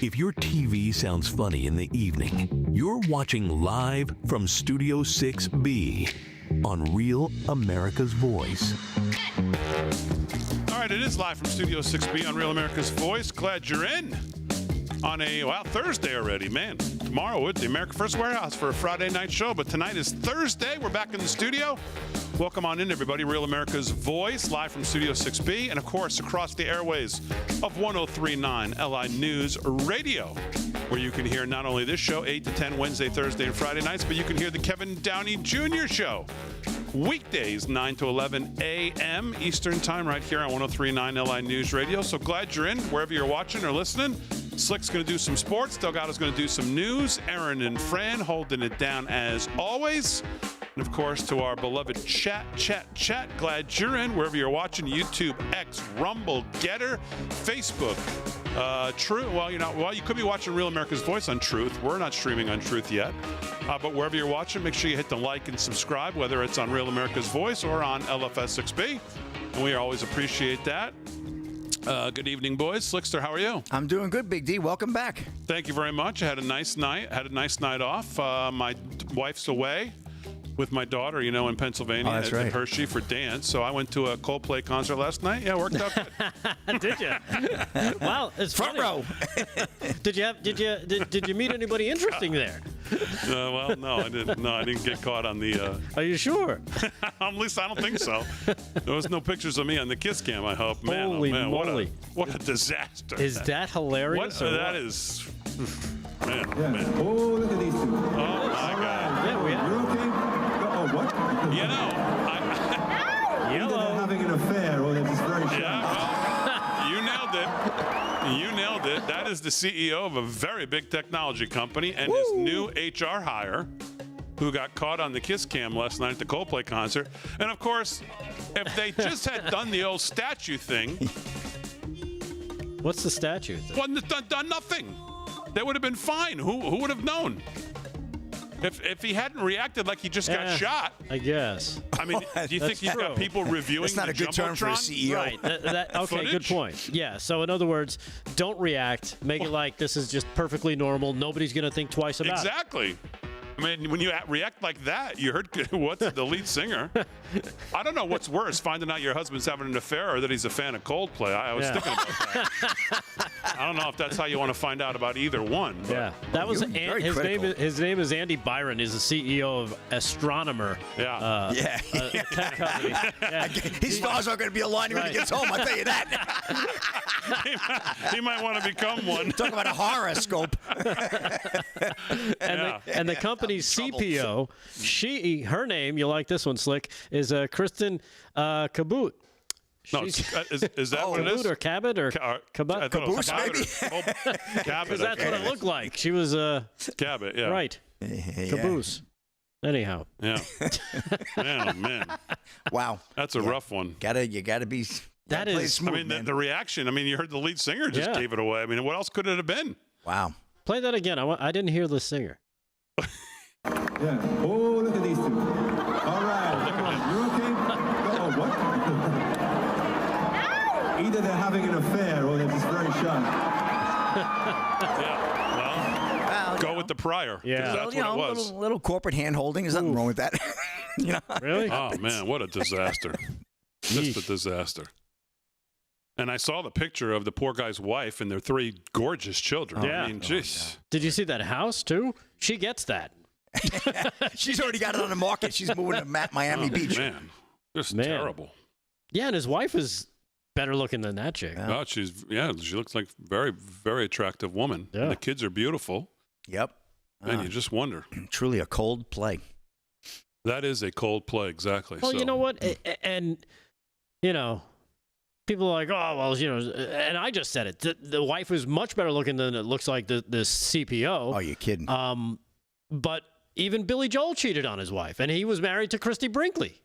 If your TV sounds funny in the evening, you're watching live from Studio 6B on Real America's Voice. All right, it is live from Studio 6B on Real America's Voice. Glad you're in on a, Thursday already, man. Tomorrow at the America First Warehouse for a Friday night show, but tonight is Thursday. We're back in the studio. Welcome on in, everybody. Real America's Voice, live from Studio 6B, and, of course, across the airways of 103.9 LI News Radio, where you can hear not only this show, 8 to 10 Wednesday, Thursday, and Friday nights, but you can hear the Kevin Downey Jr. Show weekdays, 9 to 11 a.m. Eastern Time, right here on 103.9 LI News Radio. So glad you're in, wherever you're watching or listening. Slick's going to do some sports. Delgado's going to do some news. Aaron and Fran holding it down as always. And, of course, to our beloved chat. Glad you're in, wherever you're watching. YouTube, X, Rumble, Getter, Facebook. True. Well, you could be watching Real America's Voice on Truth. We're not streaming on Truth yet. But wherever you're watching, make sure you hit the like and subscribe, whether it's on Real America's Voice or on LFS6B. And we always appreciate that. Good evening, boys. Slickster, how are you? I'm doing good, Big D. Welcome back. Thank you very much. I had a nice night. Off. My wife's away with my daughter, in Pennsylvania at Hershey for dance. So I went to a Coldplay concert last night. Yeah, it worked out good. Did you? Wow, it's front row. Did you meet anybody interesting there? Well, no, I didn't. No, I didn't get caught on the. Are you sure? At least I don't think so. There was no pictures of me on the kiss cam. I hope. Man, Holy moly! What a disaster! Is that hilarious? That is. Man, yeah. man. Oh, look at these two. Oh my God! Yeah, we are. You're okay? Oh, what? Yellow. Either they're having an affair or they're just very shy. Yeah, well, you nailed it. You nailed it. That is the CEO of a very big technology company and his new HR hire, who got caught on the kiss cam last night at the Coldplay concert. And, of course, if they just had done the old statue thing. What's the statue? Well, done nothing. They would have been fine. Who would have known? If he hadn't reacted like he just got shot. I guess. I mean, do you think you've got people reviewing That's not a good term for a CEO. Right. Okay, footage? good point. Yeah, so in other words, don't react. Make it like this is just perfectly normal. Nobody's going to think twice about it. Exactly. I mean, when you react like that, you heard what's the lead singer. I don't know what's worse, finding out your husband's having an affair or that he's a fan of Coldplay. I was thinking about that. I don't know if that's how you want to find out about either one. But. Yeah, that was his name is Andy Byron. He's the CEO of Astronomer. Yeah. Tech company. Yeah. His stars aren't going to be aligning when he gets home. I'll tell you that. he might want to become one. Talk about a horoscope. And the company's CPO, her name, you'll like this one, Slick, is Kristen Kabut. No, is that what it is? Or Cabot or Cabot? Caboose, maybe? Cabot. Because that's what it looked like. She was Cabot, yeah. Right. Caboose. Anyhow. Yeah. Man. Wow. That's a rough one. You gotta be. That is. Smooth, I mean, the reaction. I mean, you heard the lead singer just gave it away. I mean, what else could it have been? Wow. Play that again. I didn't hear the singer. Yeah. Oh, look at these two. All right. You're okay? Oh, what? Either they're having an affair or they're just very shy. Yeah. Well, go with the prior. Yeah. That's what it was. Little corporate hand holding. There's nothing wrong with that. Really? Oh, man, what a disaster. Just a disaster. And I saw the picture of the poor guy's wife and their 3 gorgeous children. Yeah. I mean, jeez. Did you see that house, too? She gets that. She's already got it on the market. She's moving to Miami Beach. Man, just terrible. Yeah, and his wife is better looking than that chick. Yeah. Oh, she looks like a very, very attractive woman. Yeah. And the kids are beautiful. Yep. And you just wonder. Truly a cold play. That is a cold play, exactly. Well, you know what? And, people are like, oh, well, and I just said it. The wife is much better looking than it looks like the CPO. Oh, you're kidding. But even Billy Joel cheated on his wife, and he was married to Christy Brinkley.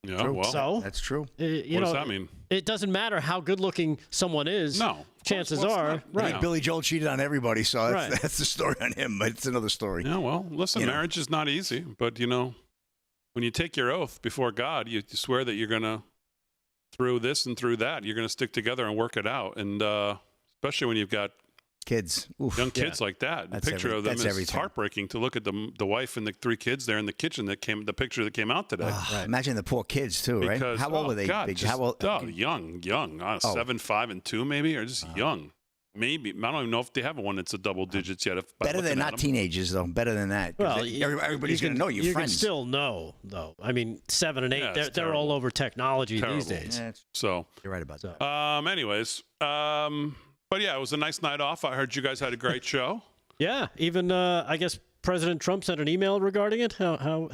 Yeah, True. well, So, that's true. what does that mean? It doesn't matter how good looking someone is. No. Chances are, I think Billy Joel cheated on everybody, so that's the story on him, but it's another story. Yeah, well, listen, marriage is not easy, but, when you take your oath before God, you swear that you're going to, through this and through that, you're going to stick together and work it out. And especially when you've got Kids. Oof. Young kids like that. The That's picture of them that's is everything. heartbreaking to look at the wife and the 3 kids there in the kitchen. The picture that came out today. Imagine the poor kids too, right? Because, How old were they? God, Big? just, How old? young. 7, 5, and 2 maybe, or just young. Maybe. I don't even know if they have one that's a double digits yet. Better than not teenagers, though. Better than that. Well, everybody's going to know your you friends. can still know, though. I mean, 7 and 8, Yeah, they're all over technology Terrible. these days. Yeah, So, you're right about that. anyways, but yeah, it was a nice night off. I heard you guys had a great show. Yeah, even I guess President Trump sent an email regarding it. How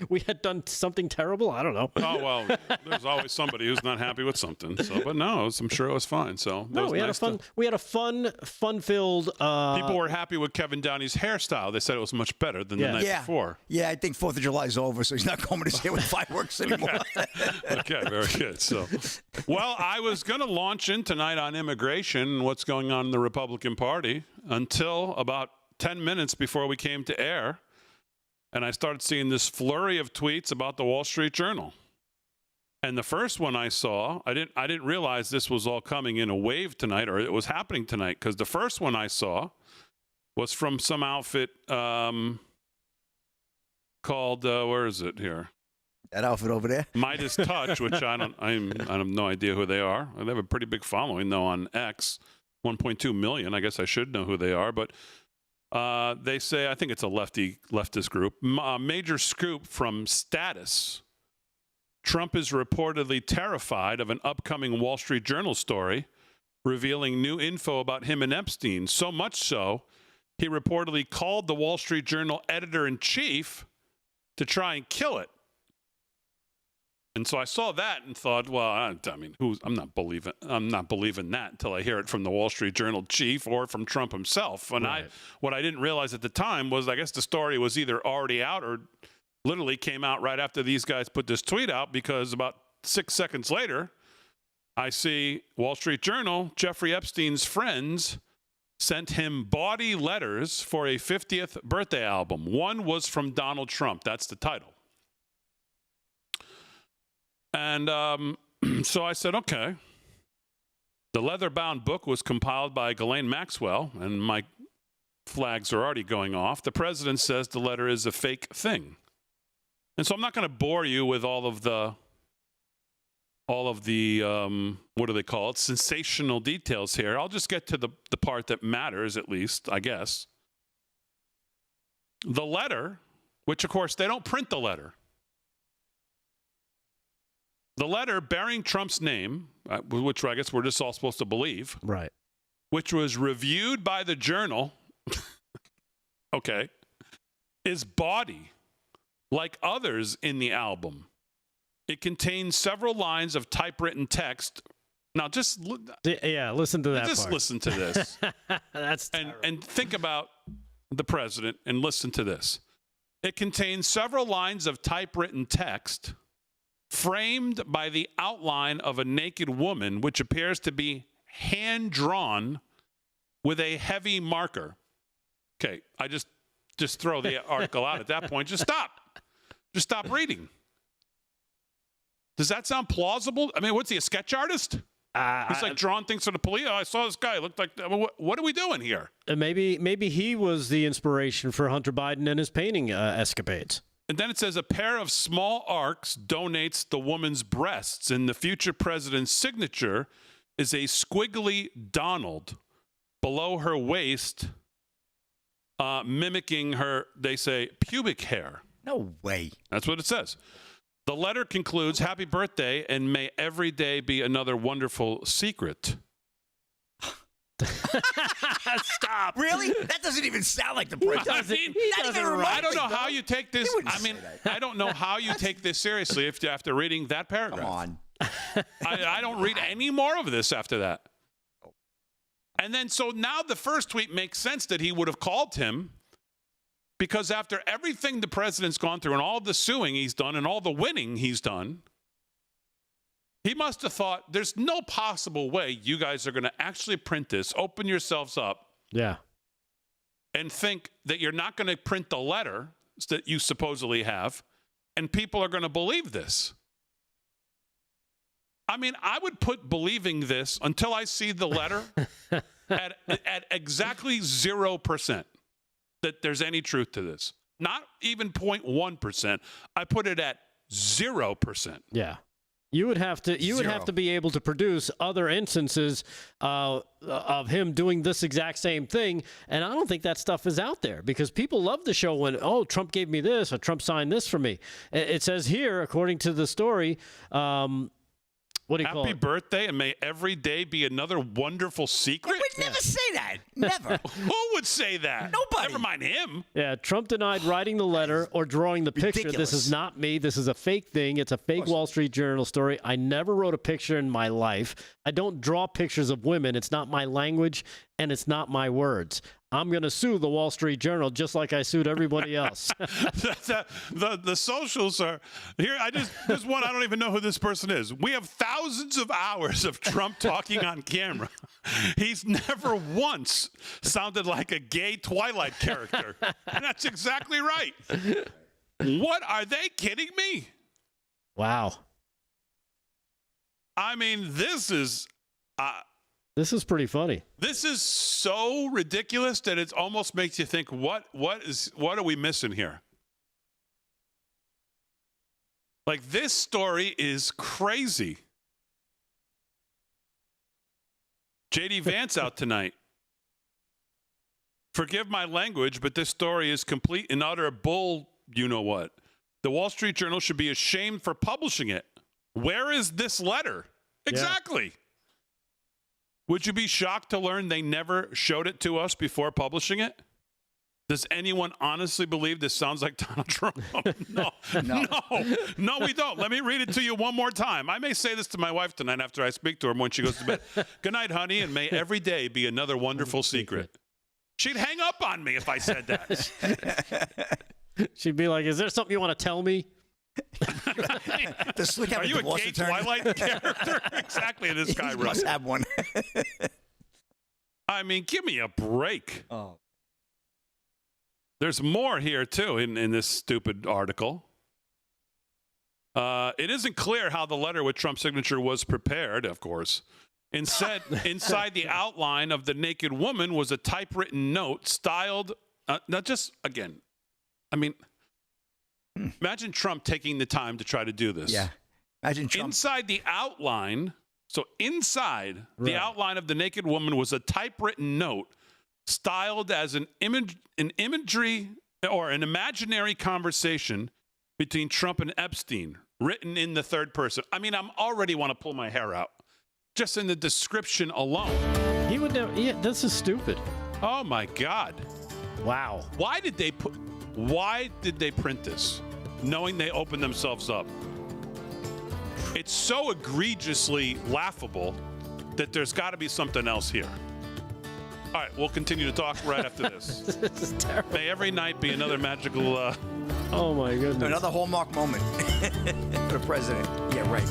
we had done something terrible. I don't know. Oh well, there's always somebody who's not happy with something. So, but no, I'm sure it was fine. So No, we had a fun-filled. People were happy with Kevin Downey's hairstyle. They said it was much better than the night before. Yeah, I think 4th of July is over, so he's not coming to say with fireworks anymore. Okay, very good. So, well, I was going to launch in tonight on immigration and what's going on in the Republican Party until about 10 minutes before we came to air, and I started seeing this flurry of tweets about the Wall Street Journal. And the first one I saw, I didn't realize this was all coming in a wave tonight, or it was happening tonight, because the first one I saw was from some outfit called where is it here? That outfit over there. Midas Touch, which I have no idea who they are. They have a pretty big following though on X, 1.2 million. I guess I should know who they are, but they say, I think it's a leftist group. Major scoop from Status. Trump is reportedly terrified of an upcoming Wall Street Journal story revealing new info about him and Epstein. So much so, he reportedly called the Wall Street Journal editor-in-chief to try and kill it. And so I saw that and thought, well, I mean, I'm not believing that until I hear it from the Wall Street Journal chief or from Trump himself. And Right. what I didn't realize at the time was, I guess the story was either already out or literally came out right after these guys put this tweet out, because about 6 seconds later, I see Wall Street Journal, Jeffrey Epstein's friends sent him bawdy letters for a 50th birthday album. One was from Donald Trump. That's the title. And so I said, okay. The leather-bound book was compiled by Ghislaine Maxwell, and my flags are already going off. The president says the letter is a fake thing. And so I'm not going to bore you with all of the what do they call it, sensational details here. I'll just get to the part that matters, at least, I guess. The letter, which, of course, they don't print the letter. The letter bearing Trump's name, which I guess we're just all supposed to believe, Right. which was reviewed by the Journal, okay, is bawdy, like others in the album. It contains several lines of typewritten text. Now, just listen to that just part. listen to this. That's and think about the president and listen to this. It contains several lines of typewritten text framed by the outline of a naked woman, which appears to be hand-drawn with a heavy marker. Okay, I just throw the article out at that point. Just stop reading. Does that sound plausible? I mean, what's he, a sketch artist? He's like drawing things for the police. Oh, I saw this guy. It looked like, what are we doing here? Maybe he was the inspiration for Hunter Biden and his painting escapades. And then it says a pair of small arcs donates the woman's breasts, and the future president's signature is a squiggly Donald below her waist, mimicking her, they say, pubic hair. No way. That's what it says. The letter concludes, happy birthday, and may every day be another wonderful secret. Stop. Really? That doesn't even sound like the president. I don't know how you take this. wouldn't I mean, say that. I don't know how you take this seriously after reading that paragraph. Come on. I don't read any more of this after that. And then, so now the first tweet makes sense that he would have called him, because after everything the president's gone through and all the suing he's done and all the winning he's done, he must have thought, there's no possible way you guys are going to actually print this, open yourselves up, Yeah. and think that you're not going to print the letter that you supposedly have, and people are going to believe this. I mean, I would put believing this until I see the letter, at exactly 0% that there's any truth to this. Not even 0.1%. I put it at 0%. Yeah. You would have to be able to produce other instances of him doing this exact same thing, and I don't think that stuff is out there because people love the show when Trump gave me this or Trump signed this for me. It says here, according to the story, what do you call it? Happy birthday, and may every day be another wonderful secret. I would never say that. Never. Who would say that? Nobody. Never mind him. Yeah, Trump denied writing the letter or drawing the picture. Ridiculous. This is not me. This is a fake thing. It's a fake Wall Street Journal story. I never wrote a picture in my life. I don't draw pictures of women. It's not my language, and it's not my words. I'm going to sue the Wall Street Journal just like I sued everybody else. the socials are here. There's one. I don't even know who this person is. We have thousands of hours of Trump talking on camera. He's never once sounded like a gay Twilight character. And that's exactly right. What, are they kidding me? Wow. I mean, this is pretty funny. This is so ridiculous that it almost makes you think, what are we missing here? Like, this story is crazy. J.D. Vance out tonight. Forgive my language, but this story is complete and utter bull, you know what. The Wall Street Journal should be ashamed for publishing it. Where is this letter? Exactly. Would you be shocked to learn they never showed it to us before publishing it? Does anyone honestly believe this sounds like Donald Trump? No, we don't. Let me read it to you one more time. I may say this to my wife tonight after I speak to her when she goes to bed. Good night, honey, and may every day be another wonderful secret. She'd hang up on me if I said that. She'd be like, is there something you want to tell me? Are you a gay Twilight character? Exactly, this guy wrote. Must have one. I mean, give me a break. Oh. There's more here, too, in this stupid article. It isn't clear how the letter with Trump's signature was prepared, of course. Instead, inside the outline of the naked woman was a typewritten note styled, not just, again, I mean, imagine Trump taking the time to try to do this. Yeah. Imagine Trump. Inside the outline, the outline of the naked woman was a typewritten note styled as an imagery or an imaginary conversation between Trump and Epstein, written in the third person. I mean, I'm already want to pull my hair out just in the description alone. He would never. Yeah, this is stupid. Oh my God! Wow. Why did they print this, knowing they opened themselves up? It's so egregiously laughable that there's got to be something else here. All right, we'll continue to talk right after this. This is terrible. May every night be another magical... Oh, my goodness. Another hallmark moment for the president. Yeah, right.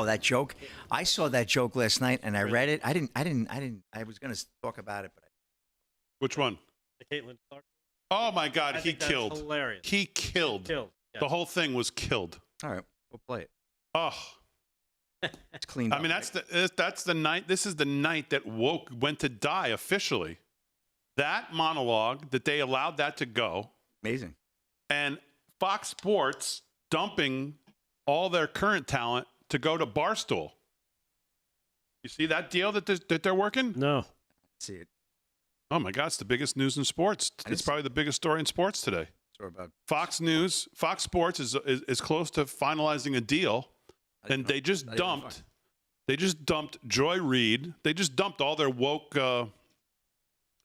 That joke. I saw that joke last night and I read it. I was going to talk about it, but Which one? The Caitlin Clark. Oh my God, he killed. Hilarious. He killed. Yeah. The whole thing was killed. all right, we'll play it. Oh, It's cleaned up. I mean, that's the night. This is the night that woke went to die officially. That monologue that they allowed that to go, Amazing. and Fox Sports dumping all their current talent to go to Barstool. You see that deal that they're working? No. See it. Oh my God, it's the biggest news in sports. It's probably the biggest story in sports today. Sorry about Fox Sports is close to finalizing a deal, and they just dumped Joy Reid. They just dumped all their woke, Joy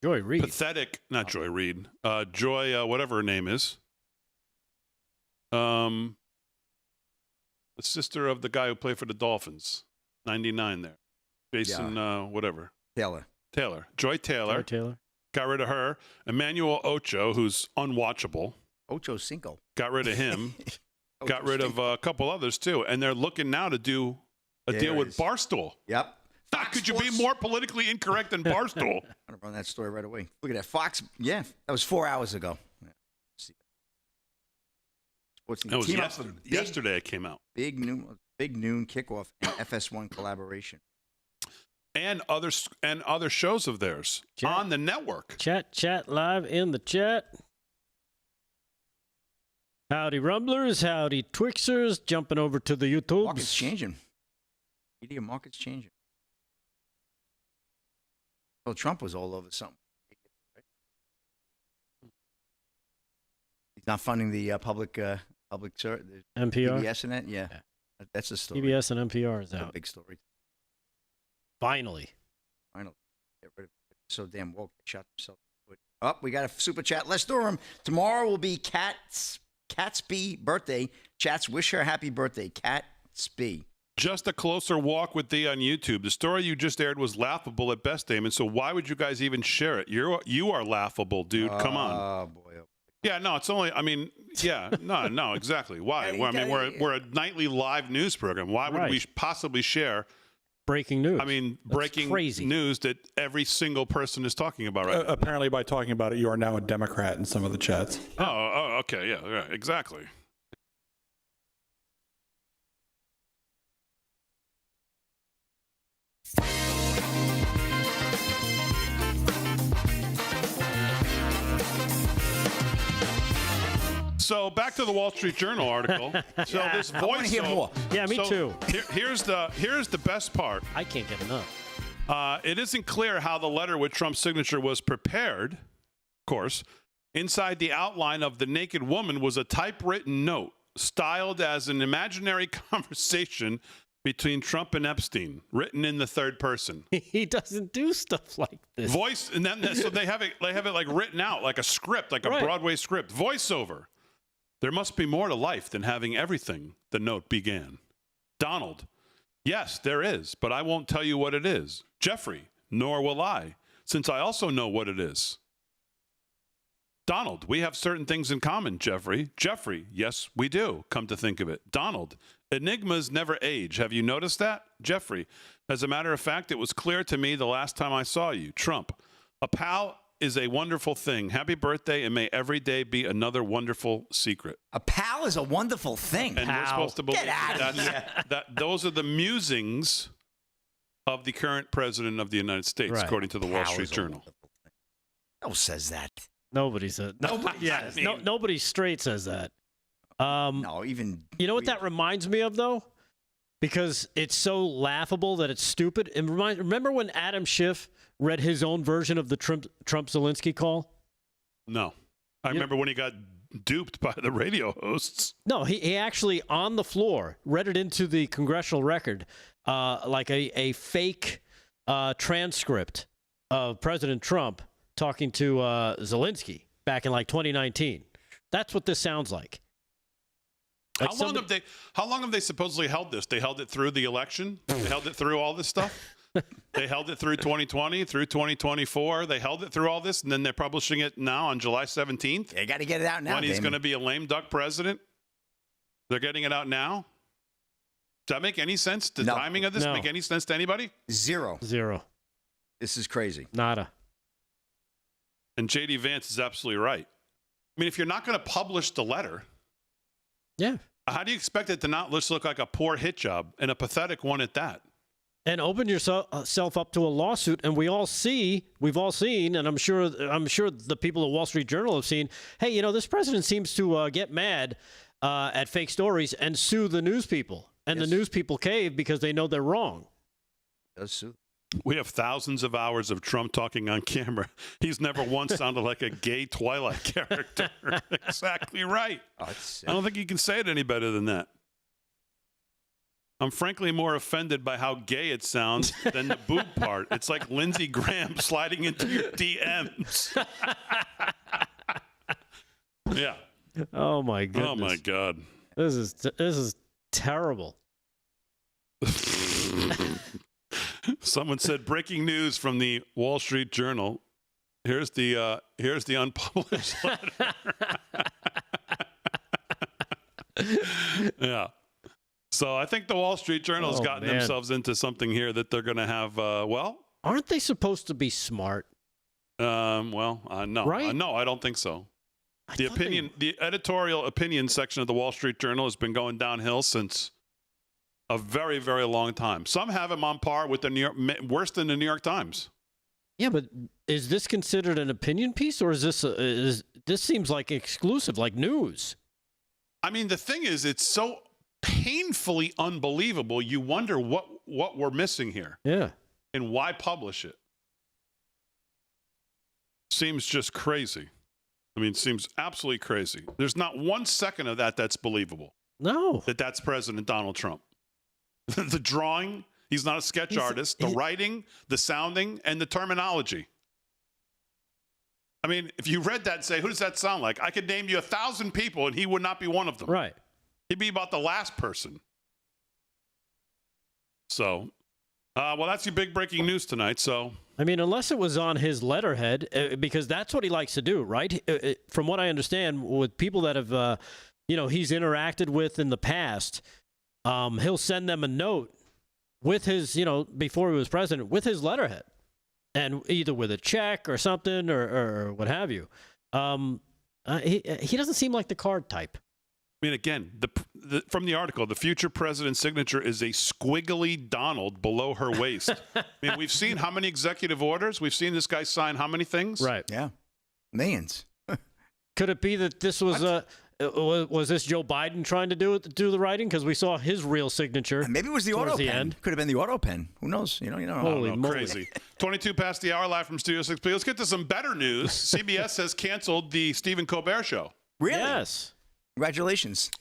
Reid. pathetic, not Joy Reid, Joy, whatever her name is. The sister of the guy who played for the Dolphins, 99 there. Jason, whatever. Taylor. Joy Taylor. Got rid of her. Emmanuel Ocho, who's unwatchable. Ocho Cinco. Got rid of him. Got rid of a couple others, too. And they're looking now to do a deal with Barstool. Yep. Could you be more politically incorrect than Barstool? I'm going to run that story right away. Look at that. Fox. Yeah, that was 4 hours ago. That was yesterday it came out. Big noon kickoff and FS1 collaboration. And other shows of theirs on the network. Chat live in the chat. Howdy Rumblers, howdy Twixers, jumping over to the YouTube. Market's changing. Media market's changing. Well, Trump was all over something. He's not funding the public NPR, PBS and that. Yeah, that's a story. PBS and NPR is out. A big story. Finally. Get rid of it. So damn woke. Shot himself. Oh, we got a super chat. Let's do them. Tomorrow will be Catsby birthday. Chats, wish her happy birthday, Catsby. Just a closer walk with thee on YouTube. The story you just aired was laughable at best, Damon. So why would you guys even share it? You are laughable, dude. Come on. Oh boy. Yeah, no, it's only. I mean, yeah, no, exactly. Why? Well, I mean, we're a nightly live news program. Why would we possibly share breaking news? I mean, breaking news that every single person is talking about right now. Apparently, by talking about it, you are now a Democrat in some of the chats. Oh, okay, yeah, exactly. So back to the Wall Street Journal article. So this voice. I want to hear more. Yeah, me too. Here's the best part. I can't get enough. It isn't clear how the letter with Trump's signature was prepared. Of course, inside the outline of the naked woman was a typewritten note styled as an imaginary conversation between Trump and Epstein, written in the third person. He doesn't do stuff like this. Voice, and then so they have it like written out like a script, like a Broadway script. Voiceover. There must be more to life than having everything, the note began. Donald, yes, there is, but I won't tell you what it is. Jeffrey, nor will I, since I also know what it is. Donald, we have certain things in common, Jeffrey. Jeffrey, yes, we do, come to think of it. Donald, enigmas never age. Have you noticed that? Jeffrey, as a matter of fact, it was clear to me the last time I saw you. Trump, a pal is a wonderful thing. Happy birthday, and may every day be another wonderful secret. A pal is a wonderful thing. And we're supposed to believe that those are the musings of the current president of the United States, according to the Wall Street Journal. Who says that? Nobody says. Nobody straight says that. No, even. You know what that reminds me of, though? Because it's so laughable that it's stupid. And remember when Adam Schiff read his own version of the Trump-Zelensky call? No. I remember when he got duped by the radio hosts. No, he actually, on the floor, read it into the congressional record, like a fake transcript of President Trump talking to Zelensky back in, like, 2019. That's what this sounds like. How long have they supposedly held this? They held it through the election? They held it through all this stuff? They held it through 2020, through 2024. They held it through all this, and then they're publishing it now on July 17th. They got to get it out now. When he's going to be a lame duck president. They're getting it out now. Does that make any sense? The timing of this make any sense to anybody? Zero. This is crazy. Nada. And J.D. Vance is absolutely right. I mean, if you're not going to publish the letter, how do you expect it to not just look like a poor hit job and a pathetic one at that? And open yourself up to a lawsuit, and we've all seen, and I'm sure the people at Wall Street Journal have seen. Hey, you know, this president seems to get mad at fake stories and sue the news people, and the news people cave because they know they're wrong. Does sue. We have thousands of hours of Trump talking on camera. He's never once sounded like a gay Twilight character. Exactly right. I don't think you can say it any better than that. I'm frankly more offended by how gay it sounds than the boob part. It's like Lindsey Graham sliding into your DMs. Yeah. Oh my goodness. Oh my God. This is terrible. Someone said breaking news from the Wall Street Journal. Here's the unpublished letter. Yeah. So I think the Wall Street Journal's gotten themselves into something here that they're going to have. Aren't they supposed to be smart? No. Right? No, I don't think so. The editorial opinion section of the Wall Street Journal has been going downhill since a very, very long time. Some have him on par with worse than the New York Times. Yeah, but is this considered an opinion piece, or is this this seems like exclusive, like news? I mean, the thing is, it's so painfully unbelievable. You wonder what we're missing here. Yeah. And why publish it? Seems just crazy. I mean, seems absolutely crazy. There's not 1 second of that's believable. No. That's President Donald Trump. The drawing, he's not a sketch artist. The writing, the sounding, and the terminology. I mean, if you read that and say, who does that sound like? I could name you 1,000 people, and he would not be one of them. Right. He'd be about the last person. So, well, that's your big breaking news tonight. So, I mean, unless it was on his letterhead, because that's what he likes to do, right? From what I understand, with people that have, he's interacted with in the past, he'll send them a note with his, before he was president, with his letterhead, and either with a check or something or what have you. He doesn't seem like the card type. I mean, again, from the article, the future president's signature is a squiggly Donald below her waist. I mean, we've seen how many executive orders? We've seen this guy sign how many things? Right. Yeah. Millions. Could it be that this was was this Joe Biden trying to do the writing? Because we saw his real signature. Maybe it was the auto pen. Could have been the auto pen. Who knows? You know. Holy moly. Crazy. 22 past the hour, live from Studio 6B. Let's get to some better news. CBS has canceled the Stephen Colbert Show. Really? Yes. Congratulations.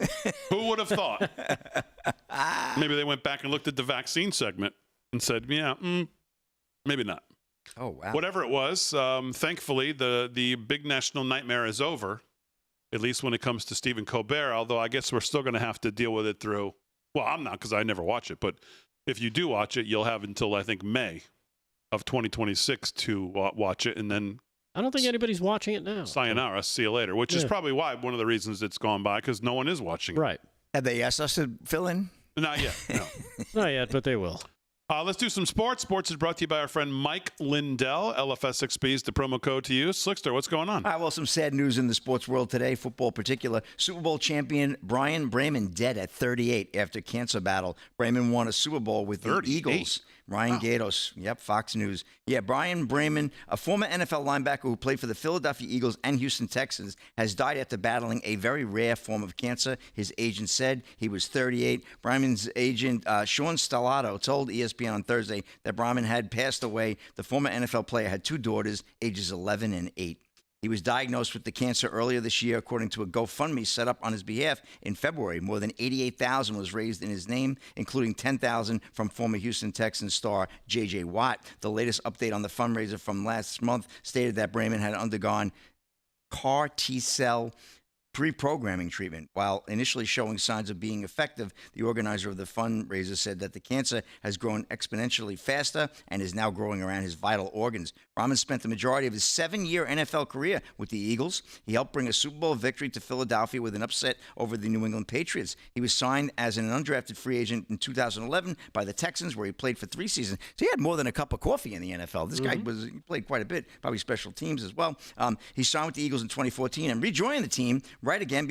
Who would have thought? Maybe they went back and looked at the vaccine segment and said, yeah, maybe not. Oh, wow. Whatever it was, thankfully, the big national nightmare is over, at least when it comes to Stephen Colbert, although I guess we're still going to have to deal with it through, well, I'm not because I never watch it, but if you do watch it, you'll have until, I think, May of 2026 to watch it, and then I don't think anybody's watching it now. sayonara, see you later, which is probably why one of the reasons it's gone by, because no one is watching it. Right. Have they asked us to fill in? Not yet, no. Not yet, but they will. Let's do some sports. Sports is brought to you by our friend Mike Lindell. LFS6B is the promo code to use. Slickster, what's going on? All right, well, some sad news in the sports world today, football in particular. Super Bowl champion Brian Bremen dead at 38 after cancer battle. Bremen won a Super Bowl with the Eagles. Ryan Gatos, Fox News. Yeah, Brian Bremen, a former NFL linebacker who played for the Philadelphia Eagles and Houston Texans, has died after battling a very rare form of cancer. His agent said he was 38. Bremen's agent, Sean Stellato, told ESPN on Thursday that Bremen had passed away. The former NFL player had two daughters, ages 11 and 8. He was diagnosed with the cancer earlier this year, according to a GoFundMe set up on his behalf in February. More than $88,000 was raised in his name, including $10,000 from former Houston Texans star J.J. Watt. The latest update on the fundraiser from last month stated that Bremen had undergone CAR T-cell pre-programming treatment. While initially showing signs of being effective, the organizer of the fundraiser said that the cancer has grown exponentially faster and is now growing around his vital organs. Rahman spent the majority of his 7-year NFL career with the Eagles. He helped bring a Super Bowl victory to Philadelphia with an upset over the New England Patriots. He was signed as an undrafted free agent in 2011 by the Texans, where he played for 3 seasons. So he had more than a cup of coffee in the NFL. This guy he played quite a bit, probably special teams as well. He signed with the Eagles in 2014 and rejoined the team right again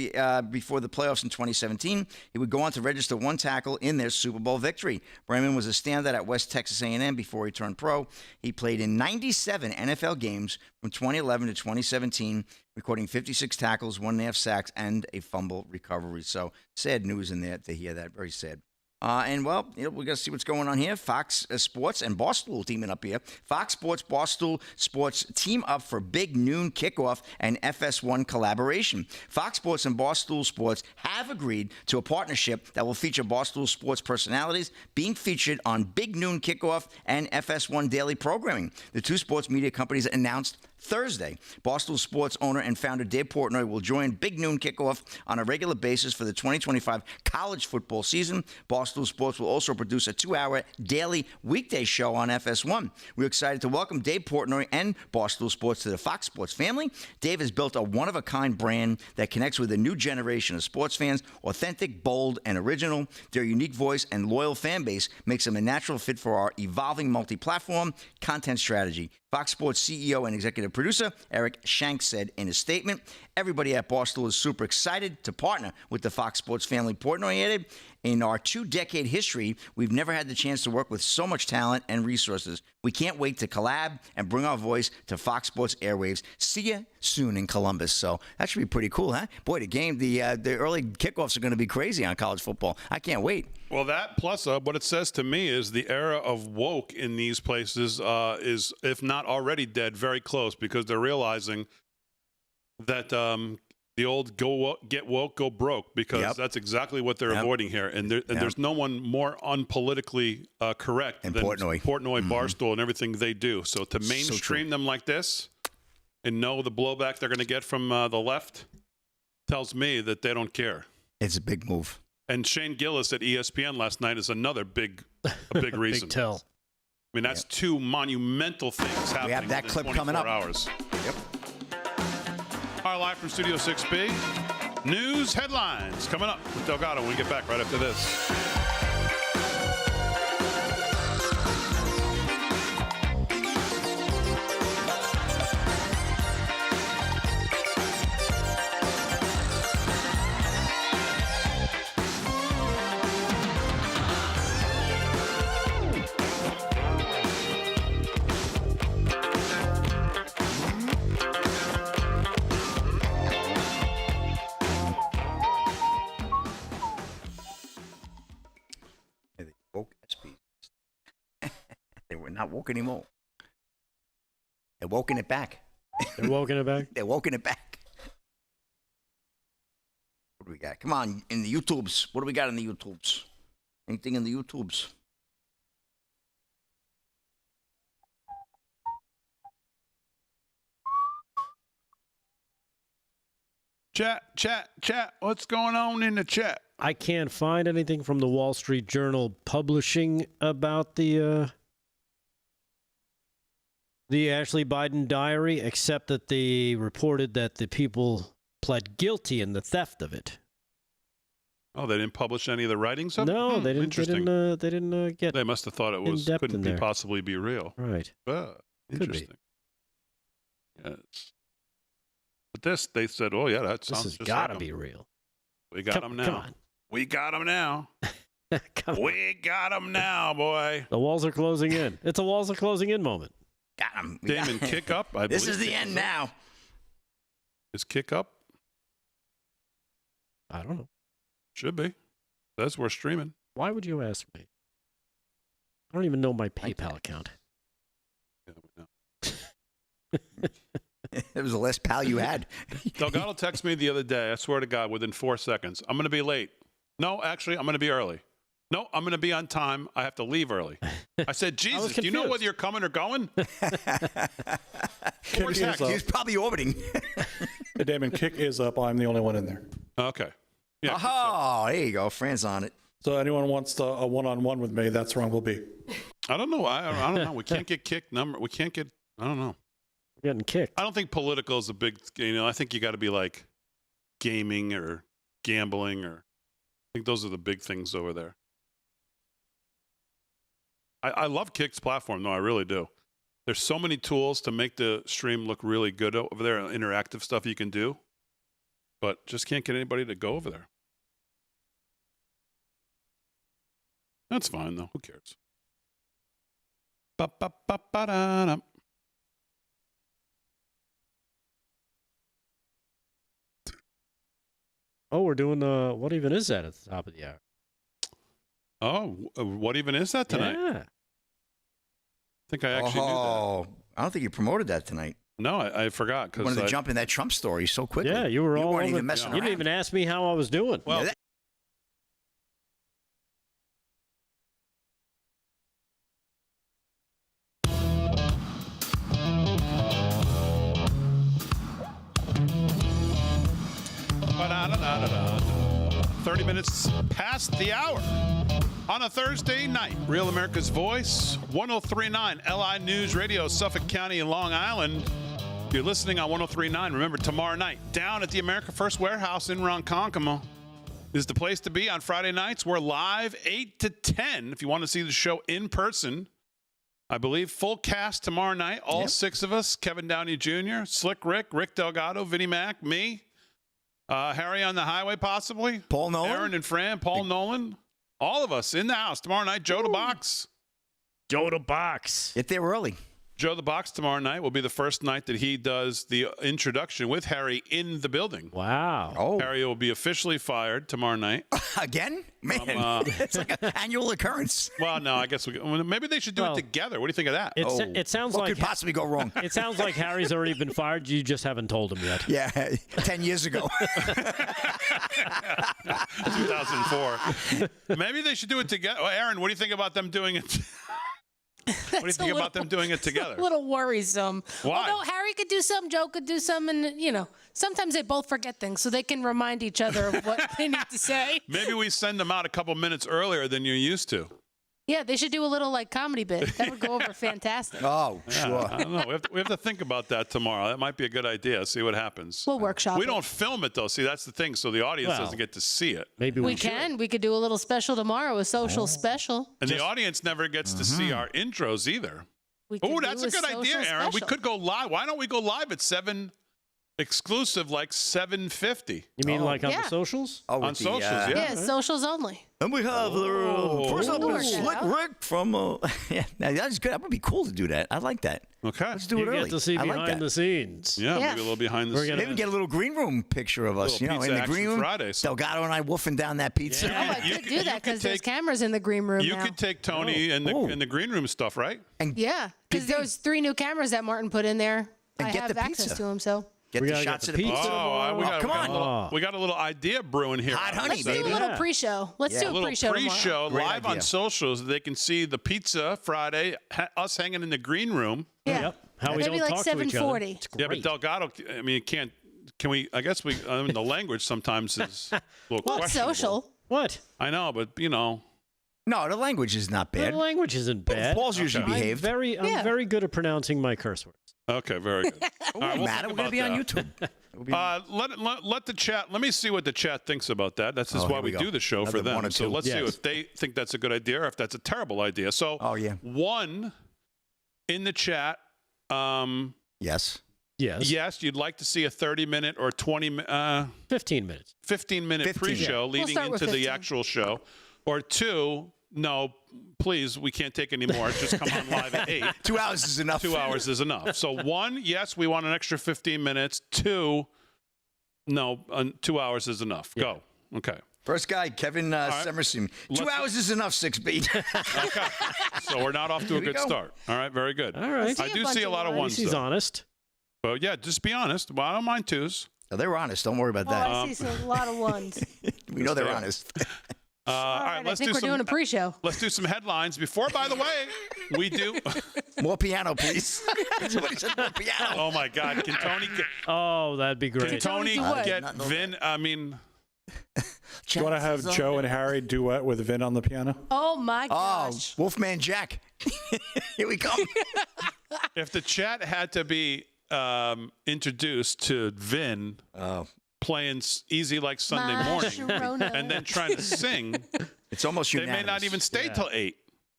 before the playoffs in 2017. He would go on to register 1 tackle in their Super Bowl victory. Bremen was a standout at West Texas A&M before he turned pro. He played in 97 NFL games from 2011 to 2017, recording 56 tackles, 1.5 sacks, and a fumble recovery. So sad news in there to hear that. Very sad. And, well, we're going to see what's going on here. Fox Sports and Barstool teaming up here. Fox Sports, Barstool Sports team up for big noon kickoff and FS1 collaboration. Fox Sports and Barstool Sports have agreed to a partnership that will feature Barstool Sports personalities being featured on big noon kickoff and FS1 daily programming. The two sports media companies announced Thursday. Barstool Sports owner and founder Dave Portnoy will join Big Noon Kickoff on a regular basis for the 2025 college football season. Barstool Sports will also produce a 2-hour daily weekday show on FS1. We're excited to welcome Dave Portnoy and Barstool Sports to the Fox Sports family. Dave has built a one-of-a-kind brand that connects with a new generation of sports fans, authentic, bold, and original. Their unique voice and loyal fan base makes them a natural fit for our evolving multi-platform content strategy. Fox Sports CEO and executive producer Eric Shanks said in a statement, "Everybody at Barstool is super excited to partner with the Fox Sports family." Portnoy added, "In our 2-decade history, we've never had the chance to work with so much talent and resources. We can't wait to collab and bring our voice to Fox Sports airwaves. See you soon in Columbus." So that should be pretty cool, huh? Boy, the early kickoffs are going to be crazy on college football. I can't wait. Well, that plus what it says to me is the era of woke in these places is, if not already dead, very close, because they're realizing that the old get woke, go broke, because that's exactly what they're avoiding here. And there's no one more unpolitically correct than Portnoy, Barstool, and everything they do. So to mainstream them like this and know the blowback they're going to get from the left tells me that they don't care. It's a big move. And Shane Gillis at ESPN last night is another big reason. Big tell. I mean, that's two monumental things happening. We have that clip coming up. Hours. Yep. All right, live from Studio 6B. News headlines coming up with Delgado when we get back right after this. Not woke anymore. They're woking it back. They're woking it back? They're woking it back. What do we got? Come on, in the YouTubes. What do we got in the YouTubes? Anything in the YouTubes? Chat. What's going on in the chat? I can't find anything from the Wall Street Journal publishing about the Ashley Biden diary, except that they reported that the people pled guilty in the theft of it. Oh, they didn't publish any of the writings of it? No, they didn't. Interesting. They didn't get. They must have thought it couldn't possibly be real. Right. Interesting. Yes. But this, they said, "Oh yeah, that sounds this has just got to like be real." We got them now. Come on. We got them now. We got them now, boy. The walls are closing in. It's a walls are closing in moment. Got him. Damon, kick up. I this believe is the end now. Is kick up? I don't know. Should be. That's we're streaming. Why would you ask me? I don't even know my PayPal account. Yeah, we know. It was the last pal you had. Delgado texted me the other day, I swear to God, within 4 seconds. I'm going to be late. No, actually, I'm going to be early. No, I'm going to be on time. I have to leave early. I said, Jesus, do you know whether you're coming or going? He's probably orbiting. Hey, Damon, kick is up. I'm the only one in there. Okay. Yeah. Oh, there you go. Fran's on it. So anyone wants a one-on-one with me, that's where we'll be. I don't know. I don't know. We can't get kicked. We can't get, I don't know. We're getting kicked. I don't think political is a big, I think you got to be like gaming or gambling, or I think those are the big things over there. I love Kick's platform, though. I really do. There's so many tools to make the stream look really good over there, interactive stuff you can do, but just can't get anybody to go over there. That's fine, though. Who cares? Ba-ba-ba-ba-da-da. Oh, we're doing what even is that at the top of the hour? Oh, what even is that tonight? Yeah. I think I actually knew that. I don't think you promoted that tonight. No, I forgot. You wanted to jump in that Trump story so quickly. Yeah, you were all weren't over. even messing You around. didn't even ask me how I was doing. Well, Ba-da-da-da-da-da. 30 minutes past the hour on a Thursday night. Real America's Voice, 103.9 LI News Radio, Suffolk County and Long Island. If you're listening on 103.9, remember tomorrow night, down at the America First Warehouse in Ronkonkoma is the place to be on Friday nights. We're live 8 to 10 if you want to see the show in person. I believe full cast tomorrow night, all 6 of us, Kevin Downey Jr., Slick Rick, Rick Delgado, Vinnie Mac, me, Harry on the highway possibly, Paul Nolan, Aaron and Fran, Paul Nolan, all of us in the house tomorrow night. Joe the Box. Joe the Box. Get there early. Joe the Box tomorrow night will be the first night that he does the introduction with Harry in the building. Wow. Oh, Harry will be officially fired tomorrow night. again? Man, it's like an annual occurrence. Well, no, I guess maybe they should do it together. What do you think of that? It sounds What like could possibly go wrong? it sounds like Harry's already been fired. You just haven't told him yet. Yeah, 10 years ago. 2004. Maybe they should do it together. Well, Aaron, what do you think about them doing it? What do you think about them doing it together? A little worrisome. Why? Although Harry could do some, Joe could do some, and sometimes they both forget things, so they can remind each other of what they need to say. Maybe we send them out a couple minutes earlier than you're used to. Yeah, they should do a little comedy bit. That would go over fantastic. Oh, sure. I don't know. We have to think about that tomorrow. That might be a good idea. See what happens. We'll workshop We it. don't film it though. See, that's the thing. So the audience Well, doesn't get to see it, Maybe We should. can. We could do a little special tomorrow, a social special. and the audience never gets to see our intros either. Oh, that's a good idea, Aaron. We could go live. Why don't we go live at 7 exclusive, like 7:50 You mean like on Yeah. the socials? Oh, on with the, socials? Yeah. Yeah, socials only. And we have first up Ooh. is Slick Rick from. Yeah, that's good. That would be cool to do that. I like that. Okay. Let's do You it get early. to see I like behind that. the scenes. Yeah, Yeah. maybe a little behind the We're scenes. gonna- Maybe get a little green room picture of us, Little in pizza the green action room. Friday, so- Delgado and I wolfing down that pizza. Oh, I You could could- do you that could because there's take- cameras in the green room You now. could take Tony and the green room stuff, right? Yeah, because those 3 new cameras that Martin put in there, And I get have the access pizza. to them, so. Get We the gotta shots get of the the pizza. pizza. We got come on. We got a little idea brewing here. Hot honey, Let's do a baby. little Yeah. pre-show. Let's Yeah. do A a little pre-show pre-show Great live on idea. socials so they can see the pizza Friday, us hanging in the green room. Yeah. Yep. How we Maybe don't like talk to each other. 7:40. It's Yeah, but great. Delgado, I mean, can we, I guess the language sometimes is a little Well, it's questionable. social. What? I know, but No, the language is not The bad. language isn't bad. Paul's usually Okay. behaved. I'm Yeah. very good at pronouncing my curse words. okay, very good. All right, we'll Matter. think We're going to about be on that. YouTube. We'll be- Let the chat. Let me see what the chat thinks about that. That's just Oh, why here we we go. do the show for Another one them. or So two. let's see Yes. if they think that's a good idea or if that's a terrible idea. So, Oh, yeah. one in the chat. Yes. Yes. Yes, you'd like to see a 30-minute or 15-minute 15 minutes. 15. pre-show We'll leading start with into the 15. actual show, or 2. No, please, we can't take any more. Just come on live at 8. 2 hours is enough. 2 hours is enough. So 1, yes, we want an extra 15 minutes. 2, no, 2 hours is enough. Go. Okay. First guy, Kevin Semerson. 2 hours is enough, 6B. Okay. So we're not off to a we good go. start. All right. Very good. All right. I do see a lot of ones. He's Though. honest. But yeah, just be honest. Well, I don't mind 2s. Oh, they were honest. Don't worry about Oh, that. I see a lot of ones. We know they're they are. honest. All All right. right, I Let's think do we're some. doing a pre-show. Let's do some headlines before. By the way, we do. More piano, please. Somebody said more piano. Oh my God! Can Tony? Oh, that'd be Can great. Tony do what? get Not know Vin? I mean, Do you want to have Joe and Harry duet with Vin on the piano? Oh, my Oh, gosh. Wolfman Jack. Here we come. if the chat had to be introduced to Vin Oh, playing Easy Like Sunday My Morning, Sharona. and then trying to sing, it's almost they unanimous. may not even stay till 8.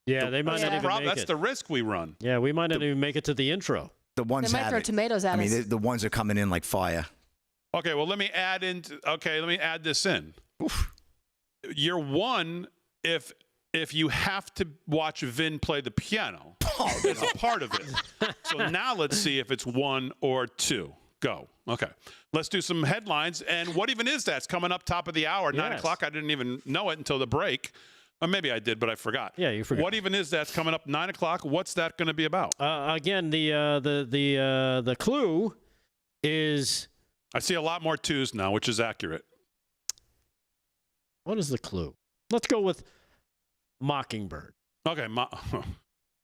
Yeah, they might not Yeah. even make That's it. the risk we run. Yeah, we might not even make it to the intro. The They ones might have throw it. tomatoes at I mean, us. the ones are coming in like fire. Okay, well, let me add this in. You're 1 if you have to watch Vin play the piano. It's a part of it. So now let's see if it's 1 or 2. Go. Okay. Let's do some headlines. And what even is that? It's coming up top of the hour, 9 Yes. o'clock. I didn't even know it until the break. Or maybe I did, but I forgot. Yeah, you forgot. What even is that? It's coming up 9 o'clock. What's that going to be about? Again, the clue is, I see a lot more 2s now, which is accurate. what is the clue? Let's go with Mockingbird. Okay.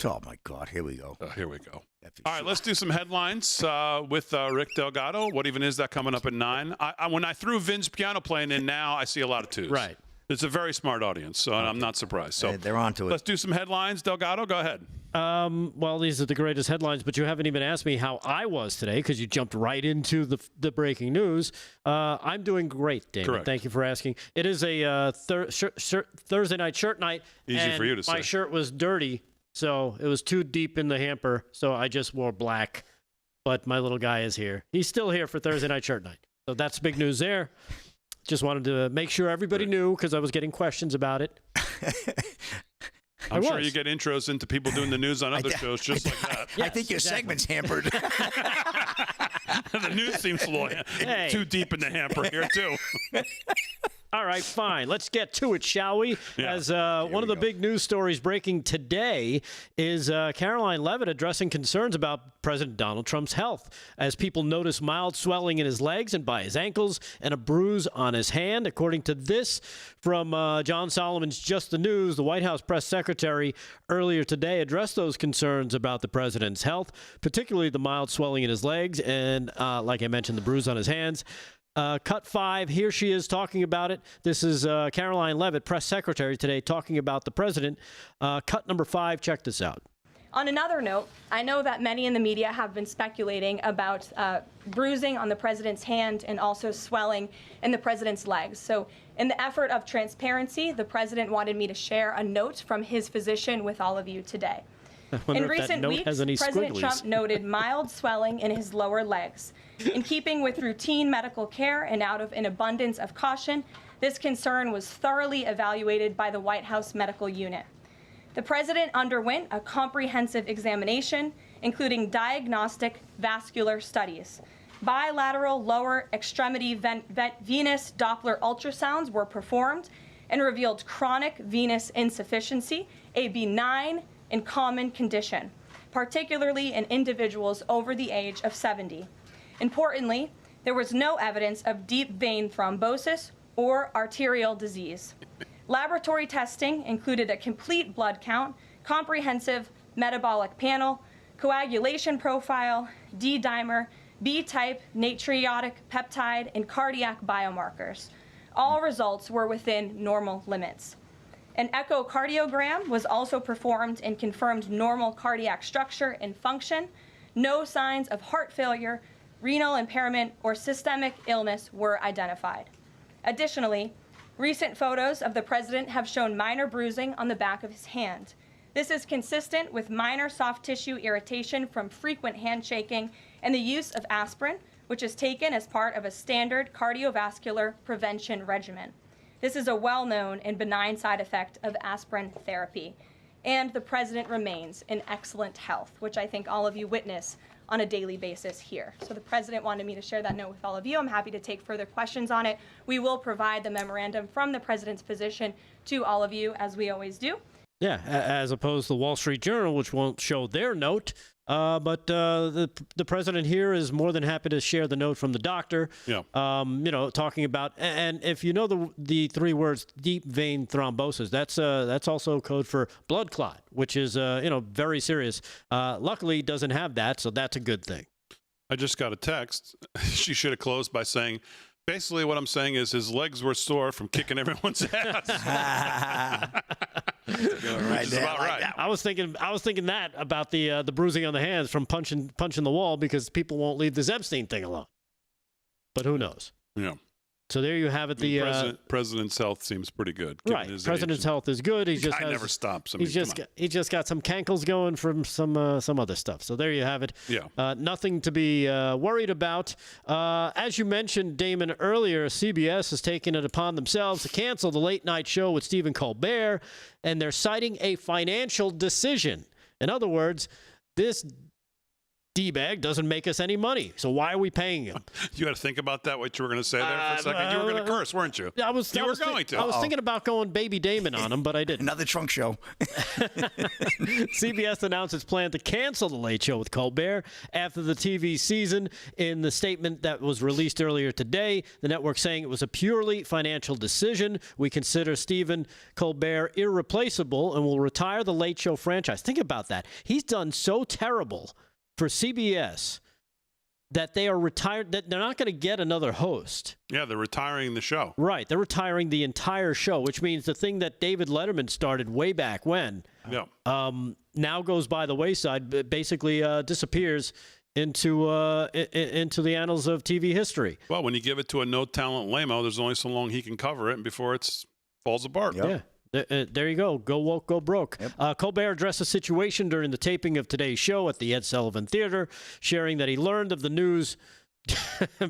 Oh, my God. Here we go. Here we go. All right, let's do some headlines with Rick Delgado. What even is that coming up at 9? When I threw Vin's piano playing in now, I see a lot of 2s. Right. It's a very smart audience, so I'm not surprised. So they're onto it. Let's do some headlines. Delgado, go ahead. Well, these are the greatest headlines, but you haven't even asked me how I was today because you jumped right into the breaking news. I'm doing great, Damon. Correct. Thank you for asking. It is a Thursday night shirt night. Easy for you to say. My shirt was dirty, so it was too deep in the hamper, so I just wore black. But my little guy is here. He's still here for Thursday night shirt night. So that's big news there. Just wanted to make sure everybody knew because I was getting questions about it. I'm sure you get intros into people doing the news on other shows just like that. I think your segment's hampered. The news seems a little too deep in the hamper here, too. All right, fine. Let's get to it, shall we? Yeah. As one of the big news stories breaking today is Caroline Leavitt addressing concerns about President Donald Trump's health as people notice mild swelling in his legs and by his ankles and a bruise on his hand. According to this from John Solomon's Just the News, the White House press secretary earlier today addressed those concerns about the president's health, particularly the mild swelling in his legs and, like I mentioned, the bruise on his hands. Cut 5, here she is talking about it. This is Caroline Leavitt, press secretary today, talking about the president. Cut number 5, check this out. On another note, I know that many in the media have been speculating about bruising on the president's hand and also swelling in the president's legs. So in the effort of transparency, the president wanted me to share a note from his physician with all of you today. In recent weeks, President Trump noted mild swelling in his lower legs. In keeping with routine medical care and out of an abundance of caution, this concern was thoroughly evaluated by the White House medical unit. The president underwent a comprehensive examination, including diagnostic vascular studies. Bilateral lower extremity venous Doppler ultrasounds were performed and revealed chronic venous insufficiency, a benign and common condition, particularly in individuals over the age of 70. Importantly, there was no evidence of deep vein thrombosis or arterial disease. Laboratory testing included a complete blood count, comprehensive metabolic panel, coagulation profile, D-dimer, B-type natriuretic peptide, and cardiac biomarkers. All results were within normal limits. An echocardiogram was also performed and confirmed normal cardiac structure and function. No signs of heart failure, renal impairment, or systemic illness were identified. Additionally, recent photos of the president have shown minor bruising on the back of his hand. This is consistent with minor soft tissue irritation from frequent handshaking and the use of aspirin, which is taken as part of a standard cardiovascular prevention regimen. This is a well-known and benign side effect of aspirin therapy. And the president remains in excellent health, which I think all of you witness on a daily basis here. So the president wanted me to share that note with all of you. I'm happy to take further questions on it. We will provide the memorandum from the president's physician to all of you, as we always do. Yeah, as opposed to the Wall Street Journal, which won't show their note. But the president here is more than happy to share the note from the doctor. Yeah. Talking about, and if you know the 3 words, deep vein thrombosis, that's also code for blood clot, which is very serious. Luckily, he doesn't have that, so that's a good thing. I just got a text. She should have closed by saying, basically what I'm saying is his legs were sore from kicking everyone's ass. Right there, about right. I was thinking that about the bruising on the hands from punching the wall because people won't leave this Epstein thing alone. But who knows? Yeah. So there you have it. The president's health seems pretty good. Right. President's health is good. He just never stops. He just got some cankles going from some other stuff. So there you have it. Yeah. Nothing to be worried about. As you mentioned, Damon, earlier, CBS has taken it upon themselves to cancel the late night show with Stephen Colbert, and they're citing a financial decision. In other words, this D-bag doesn't make us any money, so why are we paying him? You got to think about that, what you were going to say there for a second. You were going to curse, weren't you? I was going to. I was thinking about going Baby Damon on him, but I didn't. Another trunk show. CBS announced its plan to cancel The Late Show with Colbert after the TV season. In the statement that was released earlier today, the network saying it was a purely financial decision. We consider Stephen Colbert irreplaceable and will retire the Late Show franchise. Think about that. He's done so terrible for CBS that they are retired, that they're not going to get another host. Yeah, they're retiring the show. Right. They're retiring the entire show, which means the thing that David Letterman started way back when now goes by the wayside, basically disappears into the annals of TV history. Well, when you give it to a no-talent lame-o, there's only so long he can cover it and before it falls apart. Yep. Yeah. There you go. Go woke, go broke. Yep. Colbert addressed the situation during the taping of today's show at the Ed Sullivan Theater, sharing that he learned of the news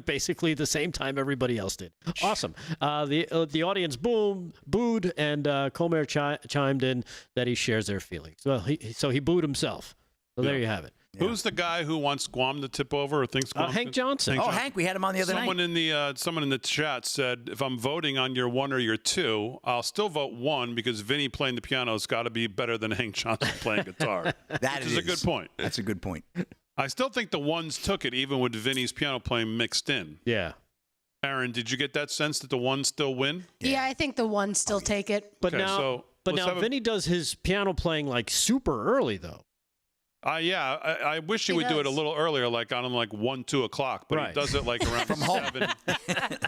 basically the same time everybody else did. Awesome. The audience booed, and Colbert chimed in that he shares their feelings. Well, he booed himself. So there you have it. Yeah. Who's the guy who wants Guam to tip over or thinks Guam? Hank Johnson. Hank, we had him on the other night. Someone in the chat said, if I'm voting on your 1 or your 2, I'll still vote 1 because Vinny playing the piano has got to be better than Hank Johnson playing guitar. Which is a good point. That's a good point. I still think the ones took it, even with Vinny's piano playing mixed in. Yeah. Aaron, did you get that sense that the ones still win? Yeah, I think the ones still take it. But now Vinny does his piano playing like super early, though. I wish he would do it a little earlier, like on 1, 2 o'clock. But he does it like around 7.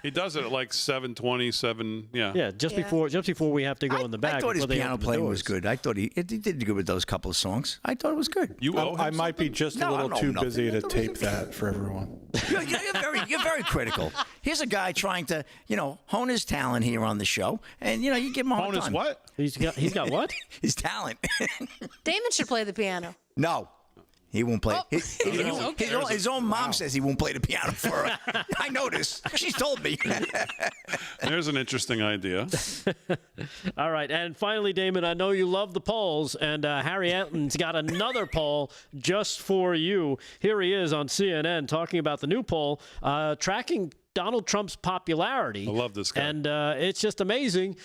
He does it at like 7:20, 7. Yeah. Yeah, just before we have to go in the back. I thought his piano playing was good. I thought he did good with those couple of songs. I thought it was good. I might be just a little too busy to tape that for everyone. You're very critical. Here's a guy trying to hone his talent here on the show, and you give him a hard time. Hone his what? He's got what? His talent. Damon should play the piano. No, he won't play. His own mom says he won't play the piano for her. I noticed. She's told me. There's an interesting idea. All right. And finally, Damon, I know you love the polls, and Harry Anton's got another poll just for you. Here he is on CNN talking about the new poll, tracking Donald Trump's popularity. I love this guy. And it's just amazing.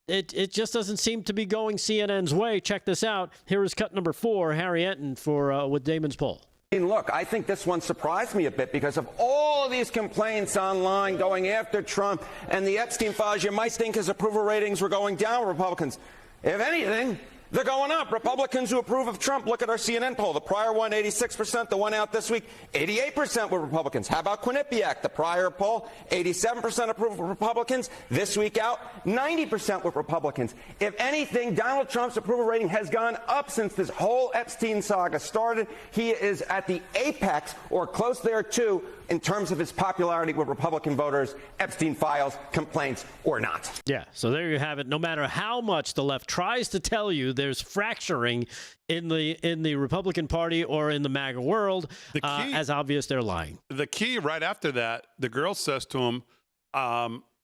It just doesn't seem to be going CNN's way. Check this out. Here is cut number 4, Harry Anton with Damon's poll. Look, I think this one surprised me a bit because of all of these complaints online going after Trump and the Epstein files. You might think his approval ratings were going down with Republicans. If anything, they're going up. Republicans who approve of Trump, look at our CNN poll. The prior one, 86%. The one out this week, 88% were Republicans. How about Quinnipiac? The prior poll, 87% approve of Republicans. This week out, 90% were Republicans. If anything, Donald Trump's approval rating has gone up since this whole Epstein saga started. He is at the apex or close there too in terms of his popularity with Republican voters, Epstein files, complaints, or not. Yeah, so there you have it. No matter how much the left tries to tell you there's fracturing in the Republican Party or in the MAGA world, as obvious they're lying. The key right after that, the girl says to him,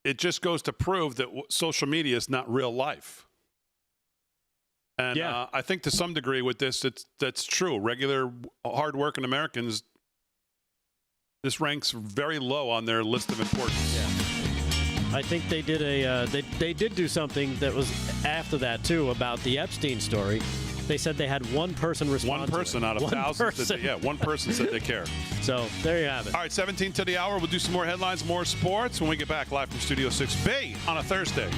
it just goes to prove that social media is not real life. And I think to some degree with this, that's true. Regular, hardworking Americans, this ranks very low on their list of importance. Yeah. I think they did they did do something that was after that too about the Epstein story. They said they had one person respond. One person out of thousands. One person said they care. So there you have it. All right, 17 to the hour. We'll do some more headlines, more sports when we get back live from Studio 6B on a Thursday.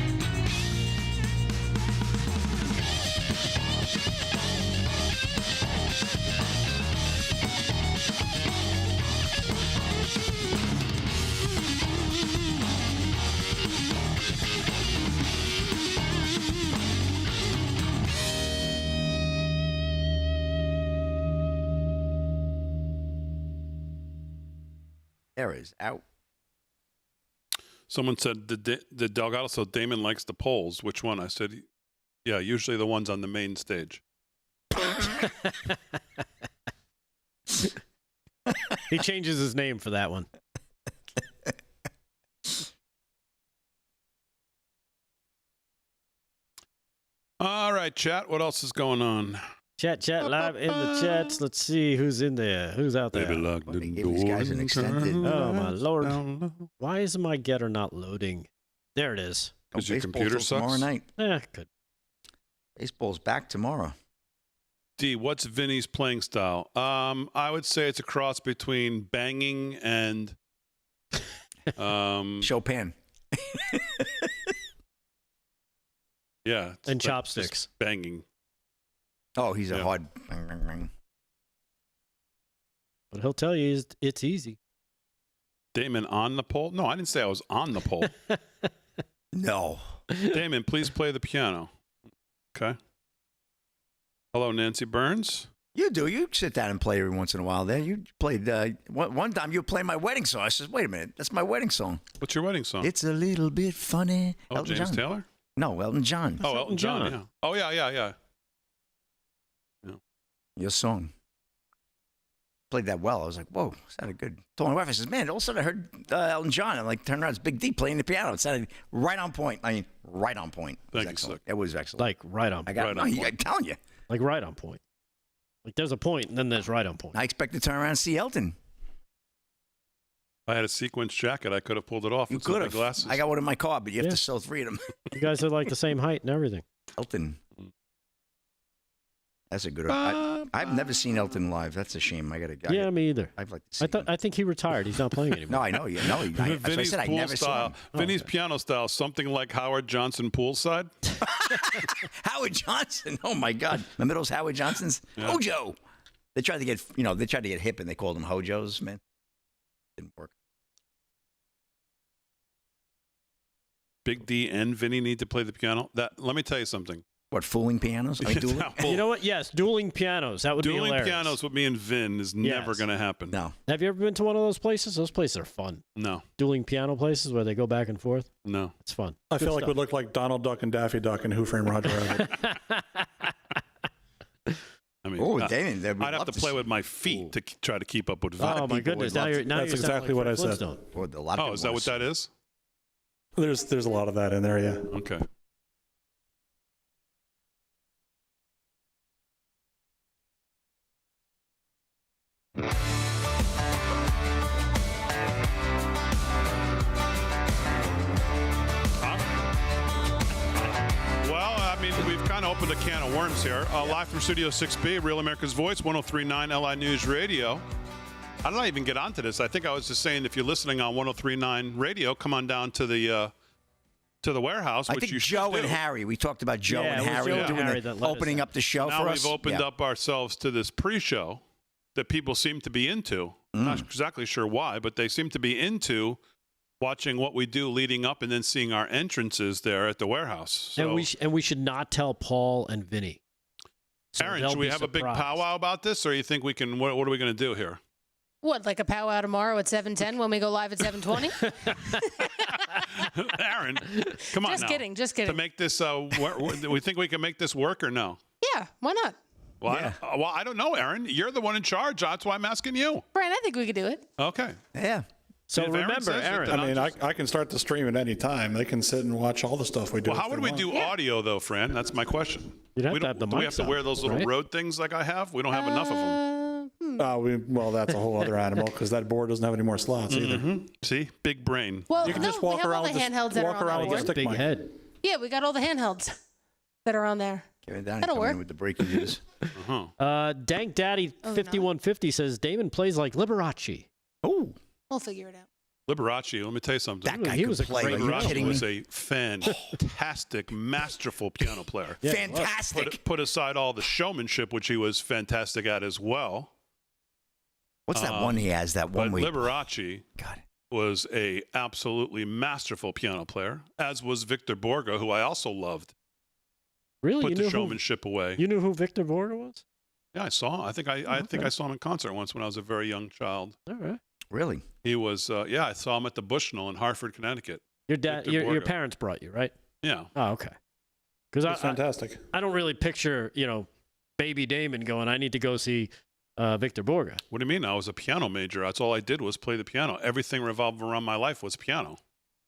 There is out. Someone said, did Delgado, so Damon likes the polls. Which one? I said, yeah, usually the ones on the main stage. He changes his name for that one. All right, chat. What else is going on? Chat live in the chats. Let's see who's in there. Who's out there? Baby, lock the Give these guys an extended. Oh, my Lord. Why is my getter not loading? There it is. Because your computer sucks? Tomorrow night. Good. Baseball's back tomorrow. D, what's Vinny's playing style? I would say it's a cross between banging and Chopin. Yeah. And chopsticks. Banging. Oh, he's a hard. Bang, bang, bang. But he'll tell you it's easy. Damon on the pole? No, I didn't say I was on the pole. No. Damon, please play the piano. Okay. Hello, Nancy Burns. You do. You sit down and play every once in a while. There, you played one time. You played my wedding song. I said, "Wait a minute, that's my wedding song." What's your wedding song? It's a little bit funny. Oh, Elton James John. Taylor? No, Elton John. Oh, Elton John. Yeah. Oh, yeah. Your song. Played that well. I was like, "Whoa, sounded good." Told my wife, I says, "Man, all of a sudden I heard Elton John." I'm like, "Turn around, it's Big D playing the piano." It sounded right on point. I mean, right on point. Thank you, sir. It was excellent. Like right on. I got. right No, on I'm telling you. Like right on point. Like there's a point, and then there's right on point. I expect to turn around and see Elton. If I had a sequence jacket, I could have pulled it off. You with some could big have. glasses. I got one in my car, but you have Yeah. to sell 3 of them. You guys are like the same height and everything. Elton. That's a good. I've never seen Elton live. That's a shame. I got to. Yeah, me either. I'd like to see. I think he retired. He's not playing anymore. No, I know you. No, that's what I Vinny's said. I pool never saw style. him. Vinny's piano style, something like Howard Johnson poolside. Howard Johnson. Oh my God. The middle's Howard Johnson's. Yeah. Hojo. They tried to get. They tried to get hip, and they called them Hojos. Man, didn't work. Big D and Vinny need to play the piano. Let me tell you something. What, fooling pianos? I mean, dueling? You know what? Yes, dueling pianos. That would be Dueling hilarious. pianos with me and Vin is never going to happen. No. Have you ever been to one of those places? Those places are fun. No. Dueling piano places where they go back and forth. No. It's fun. I Good feel like it stuff. would look like Donald Duck and Daffy Duck and Who Framed Roger Rabbit. I mean, Oh, Damon. I'd have to play with my feet to try to keep up with Vin. Oh my goodness! Now you're That's you're exactly sounding what like I said. Flintstone. Well, a lot of Oh, people is that wanna what see that it. is? There's a lot of that in there, yeah. Okay. Well, I mean, we've kind of opened a can of worms here. Live from Studio 6B, Real America's Voice, 103.9 LI News Radio. I don't even get onto this. I think I was just saying, if you're listening on 103.9 radio, come on down to the warehouse, I which think you Joe should and do. Harry. We talked about Joe Yeah, and it was Harry Joe and doing Harry the, that let us opening in. up the show Now for us. we've opened Yeah. up ourselves to this pre-show that people seem to be into. Not exactly sure why, but they seem to be into watching what we do leading up and then seeing our entrances there at the warehouse. So, And we should not tell Paul and Vinny. So Aaron, they'll should we be have a big surprised. powwow about this, or you think we can? What are we going to do here? What, like a powwow tomorrow at 7:10 when we go live at 7:20? Aaron, come on Just now. kidding, just To kidding. make this, we think we can make this work or no? Yeah, why not? Well, Yeah. I don't know, Aaron. You're the one in charge. That's why I'm asking you. Brian, I think we could do it. Okay. Yeah. So If Aaron remember, says it, Aaron. then I mean, I can start the stream at any time. They can sit and watch all the stuff we do. Well, if how would they we want. do audio, though, Fran? That's my question. You'd have We to don't- have the do we have mics to wear up, those little right? road things like I have? We don't have enough of them. Well, that's a whole other animal because that board doesn't have any more slots either. See? Big brain. Well, You can no, just walk we have around all the with this- handhelds that walk are around on with that this board. stick Big mic. head. Yeah, we got all the handhelds that are on there. Kevin Downey That'll coming in work. with the breaking news. Dank Daddy 5150 says Damon plays like Liberace. Oh, We'll figure it out. Liberace, let me tell you something. that guy he could was a play. great Are you Liberace kidding was me? a fantastic, masterful piano player. Fantastic. Put aside all the showmanship, which he was fantastic at as well. What's that one he has? That one But where he- Liberace God. was a absolutely masterful piano player, as was Victor Borgo, who I also loved. Really? Put You the knew, showmanship away. you knew who Victor Borga was? Yeah, I saw. I think I saw him in concert once when I was a very young child. All right. Really? He was. I saw him at the Bushnell in Hartford, Connecticut. Your dad, Victor your Borga. parents brought you, right? Yeah. Oh, okay. Because It's fantastic. I don't really picture, baby Damon going, I need to go see Victor Borga. What do you mean? I was a piano major. That's all I did was play the piano. Everything revolved around my life was piano.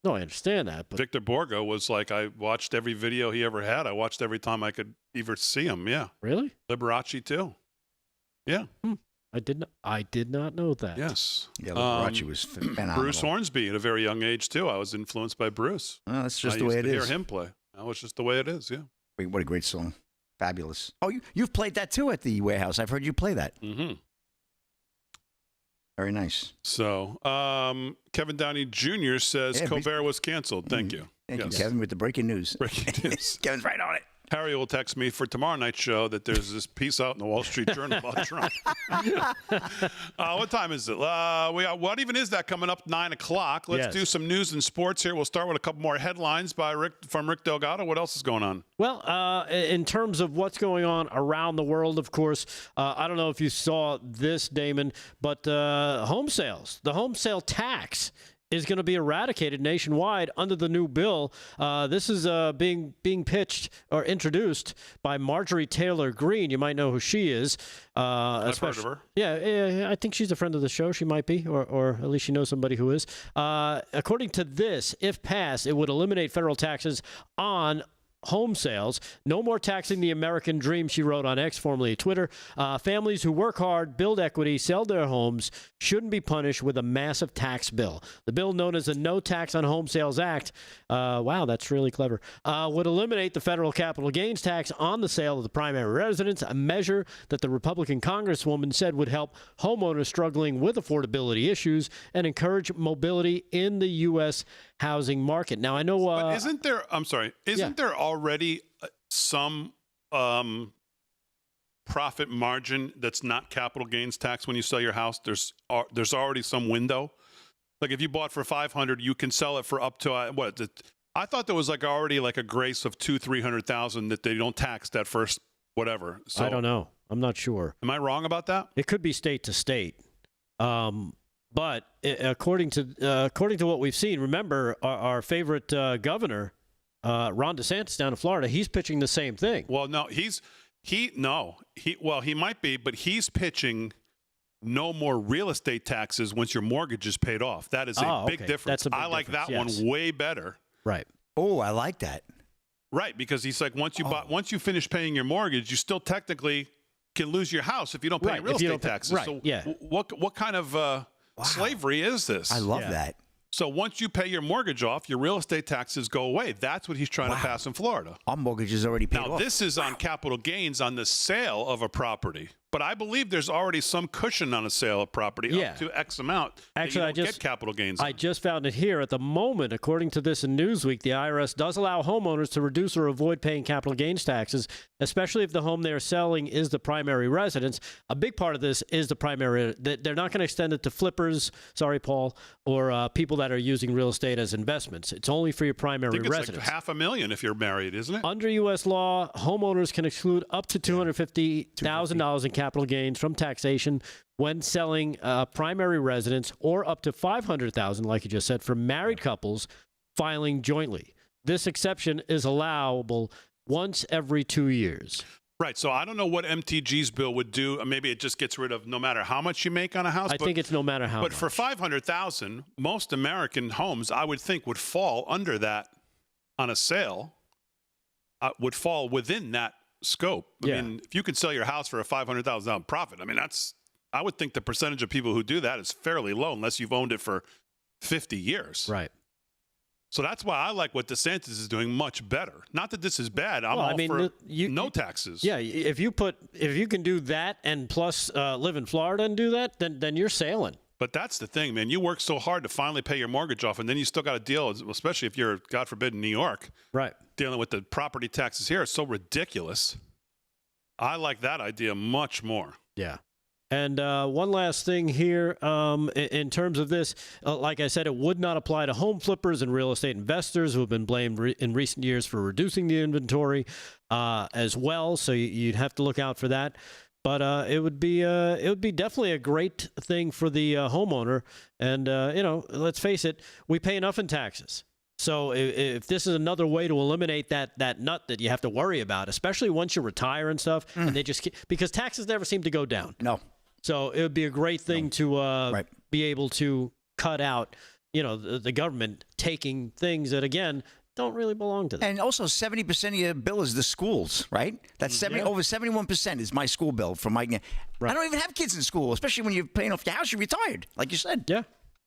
No, I understand that, but Victor Borgo was like, I watched every video he ever had. I watched every time I could even see him. Yeah. really? Liberace too. Yeah. I did not know that. Yes. Yeah, Liberace was phenomenal. Bruce Hornsby at a very young age too. I was influenced by Bruce. Oh, that's just I the way used it to is. hear him play. That was just the way it is. Yeah. Wait, what a great song. Fabulous. Oh, you've played that too at the warehouse. I've heard you play that. Mm-hmm. Very nice. So, Kevin Downey Jr. says Yeah, Colbert was canceled. Thank you. Thank Yes. you, Kevin, with the breaking news. Breaking news. Kevin's right on it. Harry will text me for tomorrow night's show that there's this piece out in the Wall Street Journal about Trump. What time is it? What even is that coming up? 9 o'clock. Let's do some news and sports here. We'll start with a couple more headlines from Rick Delgado. What else is going on? Well, in terms of what's going on around the world, of course, I don't know if you saw this, Damon, but home sales, the home sale tax is going to be eradicated nationwide under the new bill. This is being pitched or introduced by Marjorie Taylor Greene. You might know who she is. I've heard of her. Yeah, I think she's a friend of the show. She might be, or at least she knows somebody who is. According to this, if passed, it would eliminate federal taxes on home sales. No more taxing the American dream, she wrote on X, formerly Twitter. Families who work hard, build equity, sell their homes shouldn't be punished with a massive tax bill. The bill, known as the No Tax on Home Sales Act, wow, that's really clever, would eliminate the federal capital gains tax on the sale of the primary residence, a measure that the Republican Congresswoman said would help homeowners struggling with affordability issues and encourage mobility in the U.S. housing market. Now, I know... but isn't there there already some profit margin that's not capital gains tax when you sell your house? There's already some window. Like if you bought for $500, you can sell it for up to I thought there was already a grace of $200,000-$300,000 that they don't tax that first whatever. So I don't know. I'm not sure. Am I wrong about that? It could be state to state. But according to what we've seen, remember our favorite governor, Ron DeSantis down in Florida, he's pitching the same thing. Well, no, he might be, but he's pitching no more real estate taxes once your mortgage is paid off. That is a big difference. That's a big I like difference, that one way better. Right. Oh, I like that. Right, because he's like once you finish paying your mortgage, you still technically can lose your house if you don't pay real estate taxes. Right. So yeah. What kind of slavery is this? I love that. So once you pay your mortgage off, your real estate taxes go away. That's what he's trying to pass in Florida. Our mortgage is already paid off. Now, this is on capital gains on the sale of a property. But I believe there's already some cushion on a sale of property up to X amount. Actually, that you don't get capital gains on. I just found it here. At the moment, according to this in Newsweek, the IRS does allow homeowners to reduce or avoid paying capital gains taxes, especially if the home they're selling is the primary residence. A big part of this is the primary. They're not going to extend it to flippers, sorry, Paul, or people that are using real estate as investments. It's only for your primary residence. Like $500,000 if you're married, isn't it? Under U.S. law, homeowners can exclude up to $250,000 in capital gains from taxation when selling a primary residence, or up to $500,000, like you just said, for married couples filing jointly. This exception is allowable once every 2 years. Right. So I don't know what MTG's bill would do. Maybe it just gets rid of no matter how much you make on a house. I think it's no matter how much. But for $500,000, most American homes, I would think, would fall under that on a sale, would fall within that scope. I mean, if you can sell your house for a $500,000 profit, I mean, I would think the percentage of people who do that is fairly low unless you've owned it for 50 years. Right. So that's why I like what DeSantis is doing much better. Not that this is bad. I'm all for no taxes. Yeah, if you can do that and plus live in Florida and do that, then you're sailing. But that's the thing, man. You work so hard to finally pay your mortgage off, and then you still got to deal, especially if you're, God forbid, in New York. Right. Dealing with the property taxes here. It's so ridiculous. I like that idea much more. Yeah. And one last thing here, in terms of this, like I said, it would not apply to home flippers and real estate investors who have been blamed in recent years for reducing the inventory as well. So you'd have to look out for that. But it would be definitely a great thing for the homeowner. And let's face it, we pay enough in taxes. So if this is another way to eliminate that nut that you have to worry about, especially once you retire and stuff, and they just because taxes never seem to go down. No. So it would be a great thing to be able to cut out, the government taking things that, again, don't really belong to them. And also 70% of your bill is the schools, right? That's over 71% is my school bill from my. I don't even have kids in school, especially when you're paying off your house. You're retired, like you said. Yeah.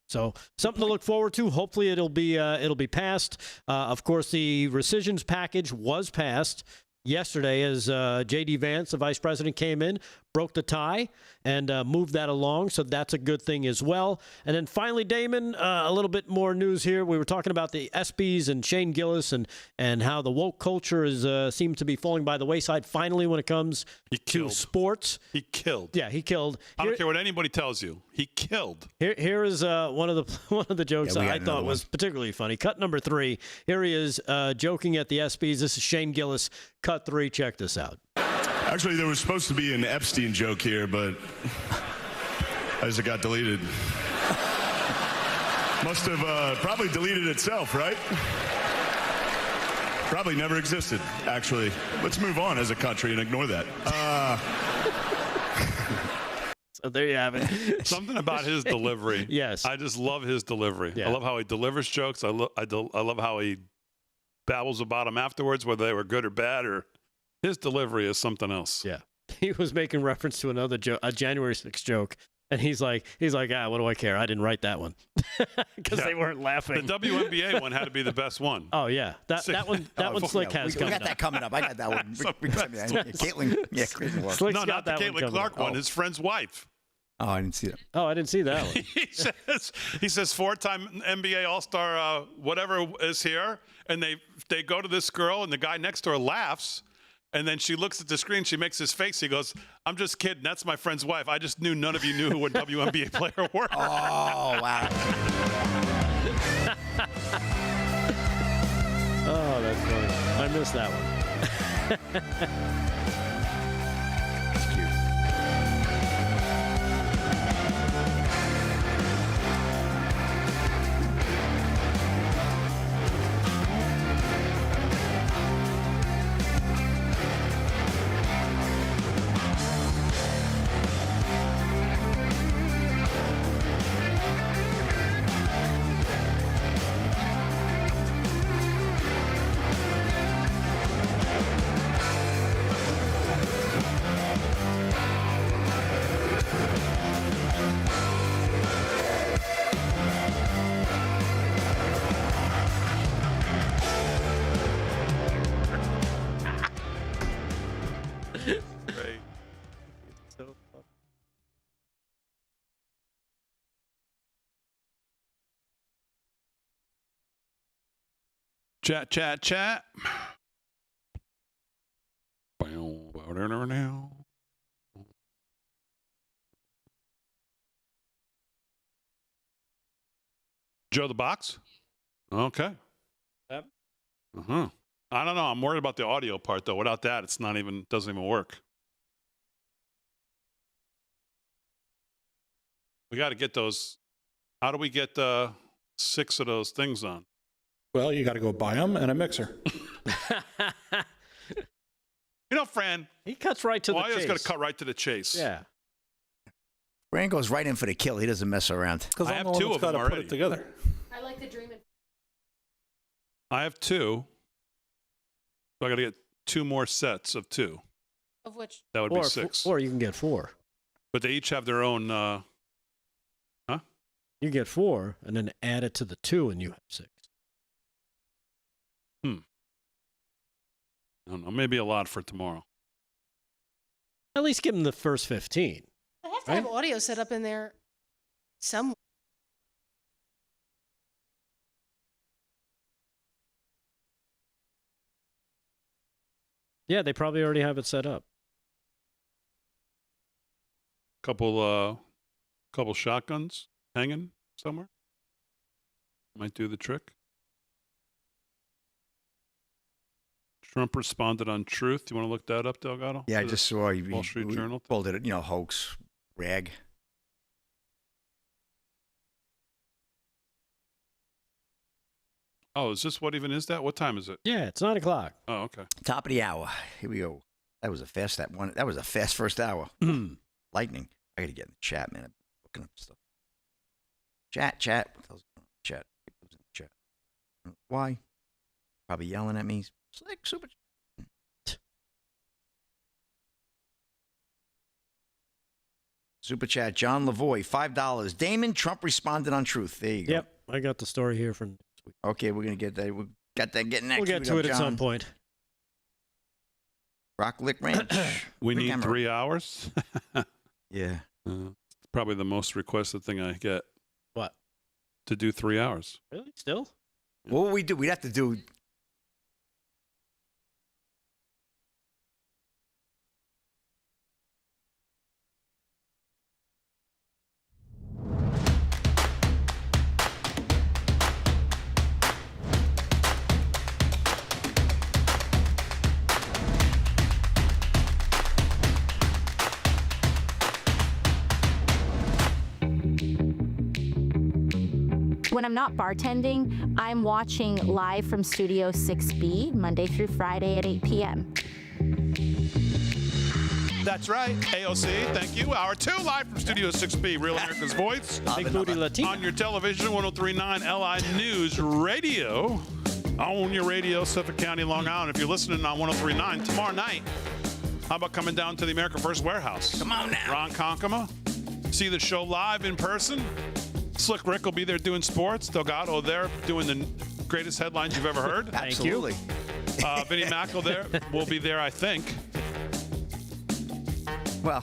So something to look forward to. Hopefully it'll be passed. Of course, the rescissions package was passed yesterday as J.D. Vance, the vice president, came in, broke the tie and moved that along, so that's a good thing as well. And then finally, Damon, a little bit more news here. We were talking about the ESPYs and Shane Gillis and how the woke culture is seems to be falling by the wayside finally when it comes to sports. He killed. Yeah, he killed. I don't care what anybody tells you. He killed. Here is one of the jokes I thought was particularly funny. Cut number 3. Here he is joking at the ESPYs. This is Shane Gillis. Cut 3. Check this out. Actually, there was supposed to be an Epstein joke here, but as it got deleted. Must have probably deleted itself, right? Probably never existed, actually. Let's move on as a country and ignore that. So there you have it. Something about his delivery. Yes. I just love his delivery. Yeah. I love how he delivers jokes. I love how he babbles about them afterwards, whether they were good or bad, or his delivery is something else. Yeah. He was making reference to another joke, a January 6th joke. And he's like, what do I care? I didn't write that one because they weren't laughing. The WNBA one had to be the best one. Oh yeah, that one Slick has coming up. We got that coming up. I got that one. Caitlin, Slick's no, not the Caitlin Clark one. His friend's wife. Oh, I didn't see that. Oh, I didn't see that one. he says 4-time NBA All-Star whatever is here, and they go to this girl, and the guy next to her laughs. And then she looks at the screen. She makes his face. He goes, "I'm just kidding. That's my friend's wife. I just knew none of you knew who a WNBA player were." Oh, wow. Oh, that's funny. I missed that one. Great. So Chat. Joe the Box? Okay. Yep. Uh-huh. I don't know. I'm worried about the audio part, though. Without that, doesn't even work. We got to get those. How do we get 6 of those things on? Well, you got to go buy them and a mixer. You know, Fran. He cuts right to the chase. Audio's going to cut right to the chase. Yeah. Fran goes right in for the kill. He doesn't mess around. I have 2 of them already. Put it together. I like to dream it. I have 2. So I got to get 2 more sets of 2. Of which? That would be 6. Or you can get 4. But they each have their own. You get 4, and then add it to the 2, and you have 6. I don't know. Maybe a lot for tomorrow. At least give them the first 15. I have to have audio set up in there somewhere. Yeah, they probably already have it set up. Couple shotguns hanging somewhere. Might do the trick. Trump responded on Truth. You want to look that up, Delgado? Yeah, I just saw you. Wall Street Journal. Pulled it, hoax, rag. Oh, is this what even is that? What time is it? Yeah, it's 9 o'clock. Oh, okay. Top of the hour. Here we go. That was a fast first hour. Lightning. I got to get in the chat, man. I'm looking up stuff. Chat. What the hell's going on? Chat. Why? Probably yelling at me. Slick, super. Super chat. John Lavoie, $5. Damon, Trump responded on Truth. There you go. Yep, I got the story here from next week. Okay, we're gonna get that. We got that getting next. We'll get to it at some point. Rock Lick Ranch. We need 3 hours. Yeah. Probably the most requested thing I get. What? To do 3 hours. Really? Still? What would we do? We'd have to do. When I'm not bartending, I'm watching live from Studio 6B, Monday through Friday at 8 p.m. That's right, AOC. Thank you. Hour 2 live from Studio 6B, Real America's Voice. Big Booty Latina. On your television, 103.9 LI News Radio. Own your radio, Suffolk County, Long Island. If you're listening on 103.9 tomorrow night, how about coming down to the America First Warehouse? Come on now. Ron Konkoma. See the show live in person. Slick Rick will be there doing sports. Delgado there doing the greatest headlines you've ever heard. Absolutely. Vinnie Mac will be there, I think. Well,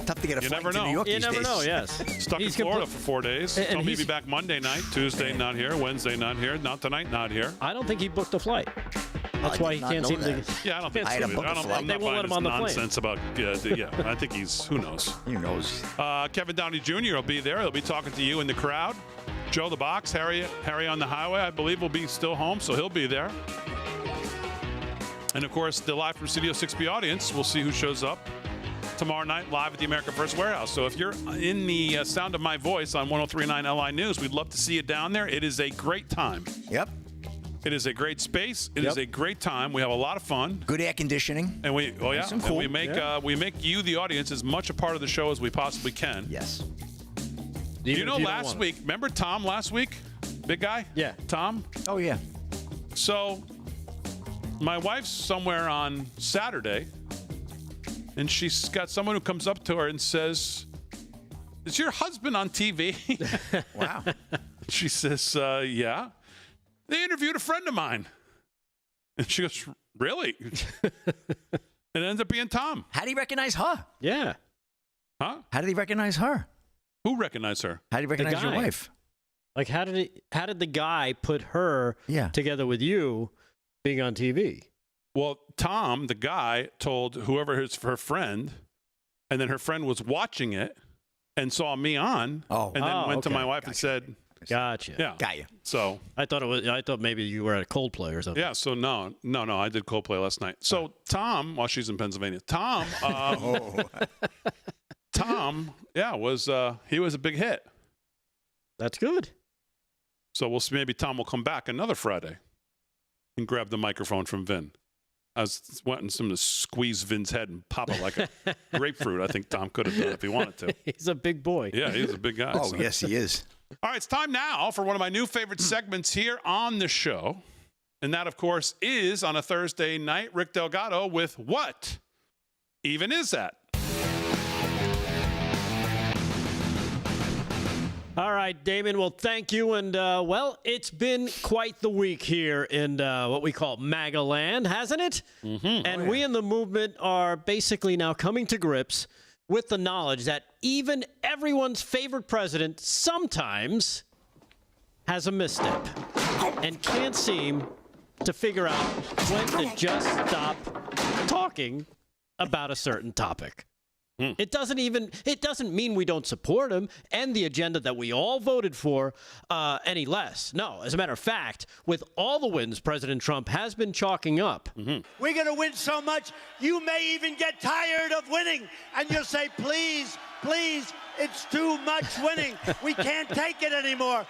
tough to get a flight to New York You these never days. know, yes. Stuck in Florida for 4 days. And Told me he's- he'd be back Monday night. Tuesday, not here. Wednesday, not here. Not tonight, not here. I don't think he booked a flight. That's I why did he not can't know seem that. to. Yeah, I don't think I had so. to book a I'm flight. not They won't buying let him this on the plane. nonsense about, yeah, I think he's, who knows. Who knows? Kevin Downey Jr. will be there. He'll be talking to you in the crowd. Joe the Box, Harry on the Highway, I believe, will be still home, so he'll be there. And, of course, the live from Studio 6B audience, we'll see who shows up tomorrow night live at the America First Warehouse. So if you're in the sound of my voice on 103.9 LI News, we'd love to see you down there. It is a great time. Yep. It is a great space. It is a great time. We have a lot of fun. Good air conditioning. And we, Nice and and cool. we make you, the audience, as much a part of the show as we possibly can. Yes. You know, last week, remember Tom last week? Big guy? Yeah. Tom? Oh, yeah. So, my wife's somewhere on Saturday, and she's got someone who comes up to her and says, "Is your husband on TV?" Wow. She says, "Yeah." They interviewed a friend of mine. And she goes, "Really?" It ends up being Tom. How do you recognize her? Yeah. Huh? How did he recognize her? Who recognized her? How do you recognize your guy. wife? Like, how did the guy put her together with you being on TV? Well, Tom, the guy, told whoever her friend, and then her friend was watching it and saw me on, and then went to my wife and said, "Gotcha." Yeah, got you. So I thought maybe you were at a Coldplay or something. yeah, so no, I did Coldplay last night. So Tom, while she's in Pennsylvania, Tom, Tom, he was a big hit. That's good. So we'll see. Maybe Tom will come back another Friday and grab the microphone from Vin. I was wanting to squeeze Vin's head and pop it like a grapefruit. I think Tom could have done it if he wanted to. He's a big boy. Yeah, he's a big guy. Oh, yes, he is. All right, it's time now for one of my new favorite segments here on the show. And that, of course, is on a Thursday night, Rick Delgado with What Even Is That? All right, Damon. Well, thank you. And, it's been quite the week here in what we call MAGA land, hasn't it? Mm-hmm. And we in the movement are basically now coming to grips with the knowledge that even everyone's favorite president sometimes has a misstep and can't seem to figure out when to just stop talking about a certain topic. It doesn't mean we don't support him and the agenda that we all voted for any less. No, as a matter of fact, with all the wins President Trump has been chalking up. We're going to win so much, you may even get tired of winning. And you'll say, please, please, it's too much winning. We can't take it anymore.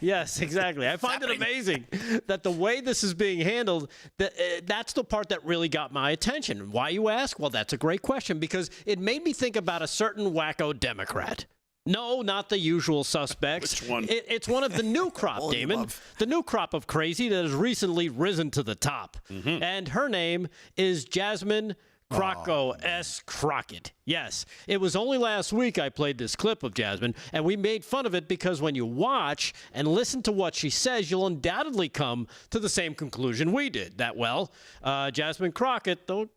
Yes, exactly. I find it amazing that the way this is being handled, that's the part that really got my attention. Why, you ask? Well, that's a great question, because it made me think about a certain wacko Democrat. No, not the usual suspects. Which one? It's one of the new crop, Damon. The new crop of crazy that has recently risen to the top. And her name is Jasmine Croco S. Crockett. Yes, it was only last week I played this clip of Jasmine, and we made fun of it because when you watch and listen to what she says, you'll undoubtedly come to the same conclusion we did. That, well, Jasmine Crockett, though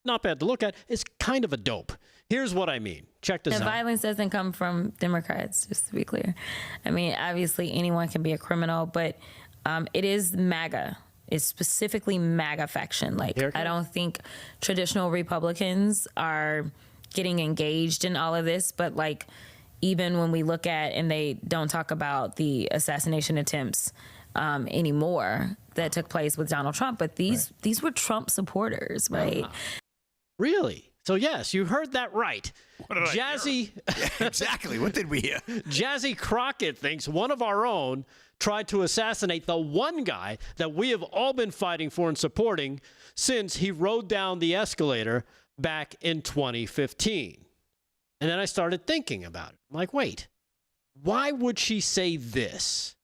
not bad to look at, is kind of a dope. Here's what I mean. Check this out. The violence doesn't come from Democrats, just to be clear. I mean, obviously anyone can be a criminal, but it is MAGA. It's specifically MAGA faction. Like, I don't think traditional Republicans are getting engaged in all of this, but like, even when we look at, and they don't talk about the assassination attempts anymore that took place with Donald Trump, but these were Trump supporters, right? Really? So yes, you heard that right. Jazzy, exactly. What did we hear? Jazzy Crockett thinks one of our own tried to assassinate the one guy that we have all been fighting for and supporting since he rode down the escalator back in 2015. And then I started thinking about it. I'm like, wait, why would she say this?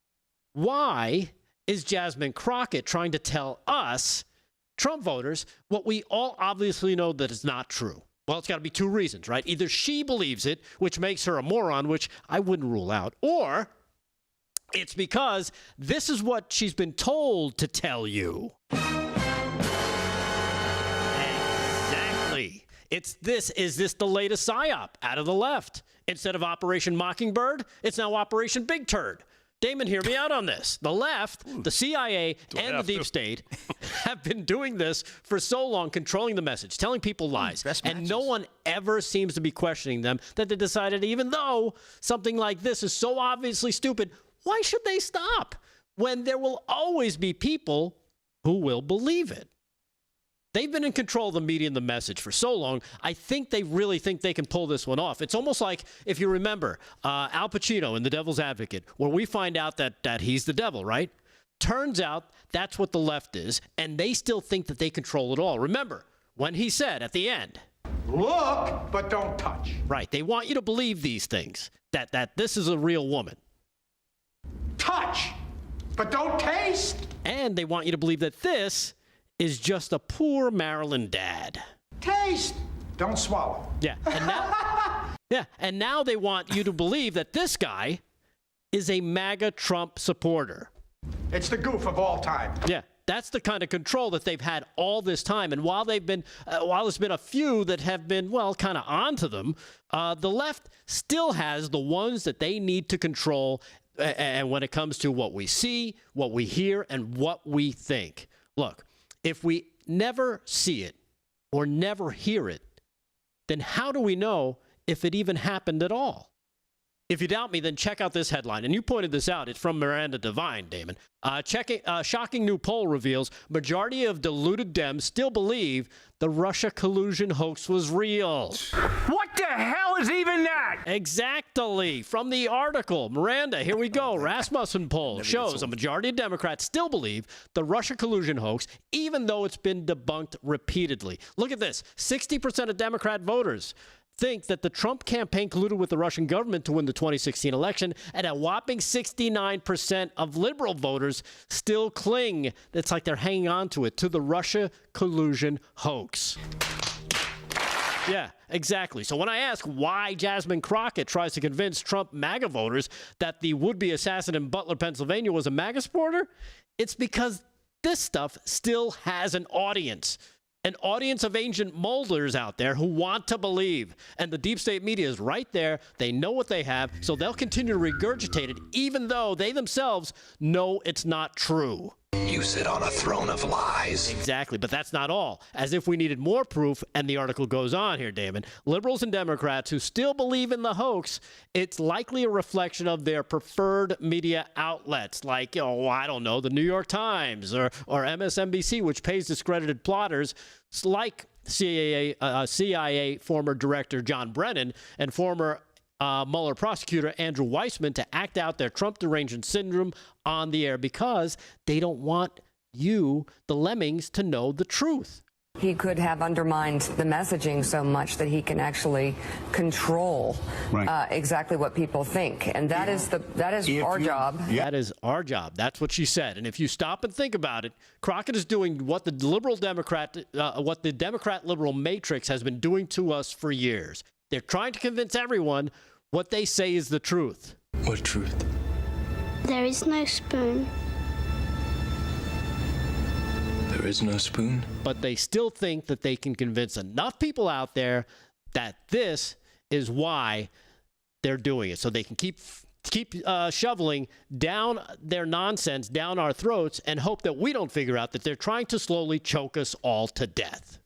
Why is Jasmine Crockett trying to tell us, Trump voters, what we all obviously know that is not true? Well, it's got to be two reasons, right? Either she believes it, which makes her a moron, which I wouldn't rule out, or it's because this is what she's been told to tell you. Exactly. Is this the latest PSYOP out of the left? Instead of Operation Mockingbird, it's now Operation Big Turd. Damon, hear me out on this. The left, the CIA, and the deep state have been doing this for so long, controlling the message, telling people lies. And no one ever seems to be questioning them, that they decided, even though something like this is so obviously stupid, why should they stop when there will always be people who will believe it? They've been in control of the media and the message for so long. I think they really think they can pull this one off. It's almost like, if you remember, Al Pacino in The Devil's Advocate, where we find out that he's the devil, right? Turns out that's what the left is, and they still think that they control it all. Remember when he said at the end, look, but don't touch. Right. They want you to believe these things, that this is a real woman. Touch, but don't taste. And they want you to believe that this is just a poor Maryland dad. Taste, don't swallow. Yeah, and now they want you to believe that this guy is a MAGA Trump supporter. It's the goof of all time. Yeah, that's the kind of control that they've had all this time. And while there's been a few that have been, well, kind of onto them, the left still has the ones that they need to control. And when it comes to what we see, what we hear, and what we think. Look, if we never see it or never hear it, then how do we know if it even happened at all? If you doubt me, then check out this headline. And you pointed this out. It's from Miranda Devine, Damon. Shocking new poll reveals majority of deluded Dems still believe the Russia collusion hoax was real. What the hell is even that? Exactly. From the article. Miranda, here we go. Rasmussen poll shows a majority of Democrats still believe the Russia collusion hoax, even though it's been debunked repeatedly. Look at this. 60% of Democrat voters think that the Trump campaign colluded with the Russian government to win the 2016 election, and a whopping 69% of liberal voters still cling, it's like they're hanging on to it, to the Russia collusion hoax. Yeah, exactly. So when I ask why Jasmine Crockett tries to convince Trump MAGA voters that the would-be assassin in Butler, Pennsylvania was a MAGA supporter, it's because this stuff still has an audience. An audience of ancient molders out there who want to believe. And the deep state media is right there. They know what they have, so they'll continue to regurgitate it, even though they themselves know it's not true. You sit on a throne of lies. Exactly, but that's not all. As if we needed more proof, and the article goes on here, Damon. Liberals and Democrats who still believe in the hoax, it's likely a reflection of their preferred media outlets, like, I don't know, the New York Times or MSNBC, which pays discredited plotters like CIA former director John Brennan and former Mueller prosecutor Andrew Weissman to act out their Trump derangement syndrome on the air because they don't want you, the lemmings, to know the truth. He could have undermined the messaging so much that he can actually control exactly what people think, and that is our job. That is our job. That's what she said. And if you stop and think about it, Crockett is doing what the Democrat liberal matrix has been doing to us for years. They're trying to convince everyone what they say is the truth. What truth? There is no spoon. There is no spoon. But they still think that they can convince enough people out there that this is why they're doing it. So they can keep shoveling down their nonsense down our throats and hope that we don't figure out that they're trying to slowly choke us all to death.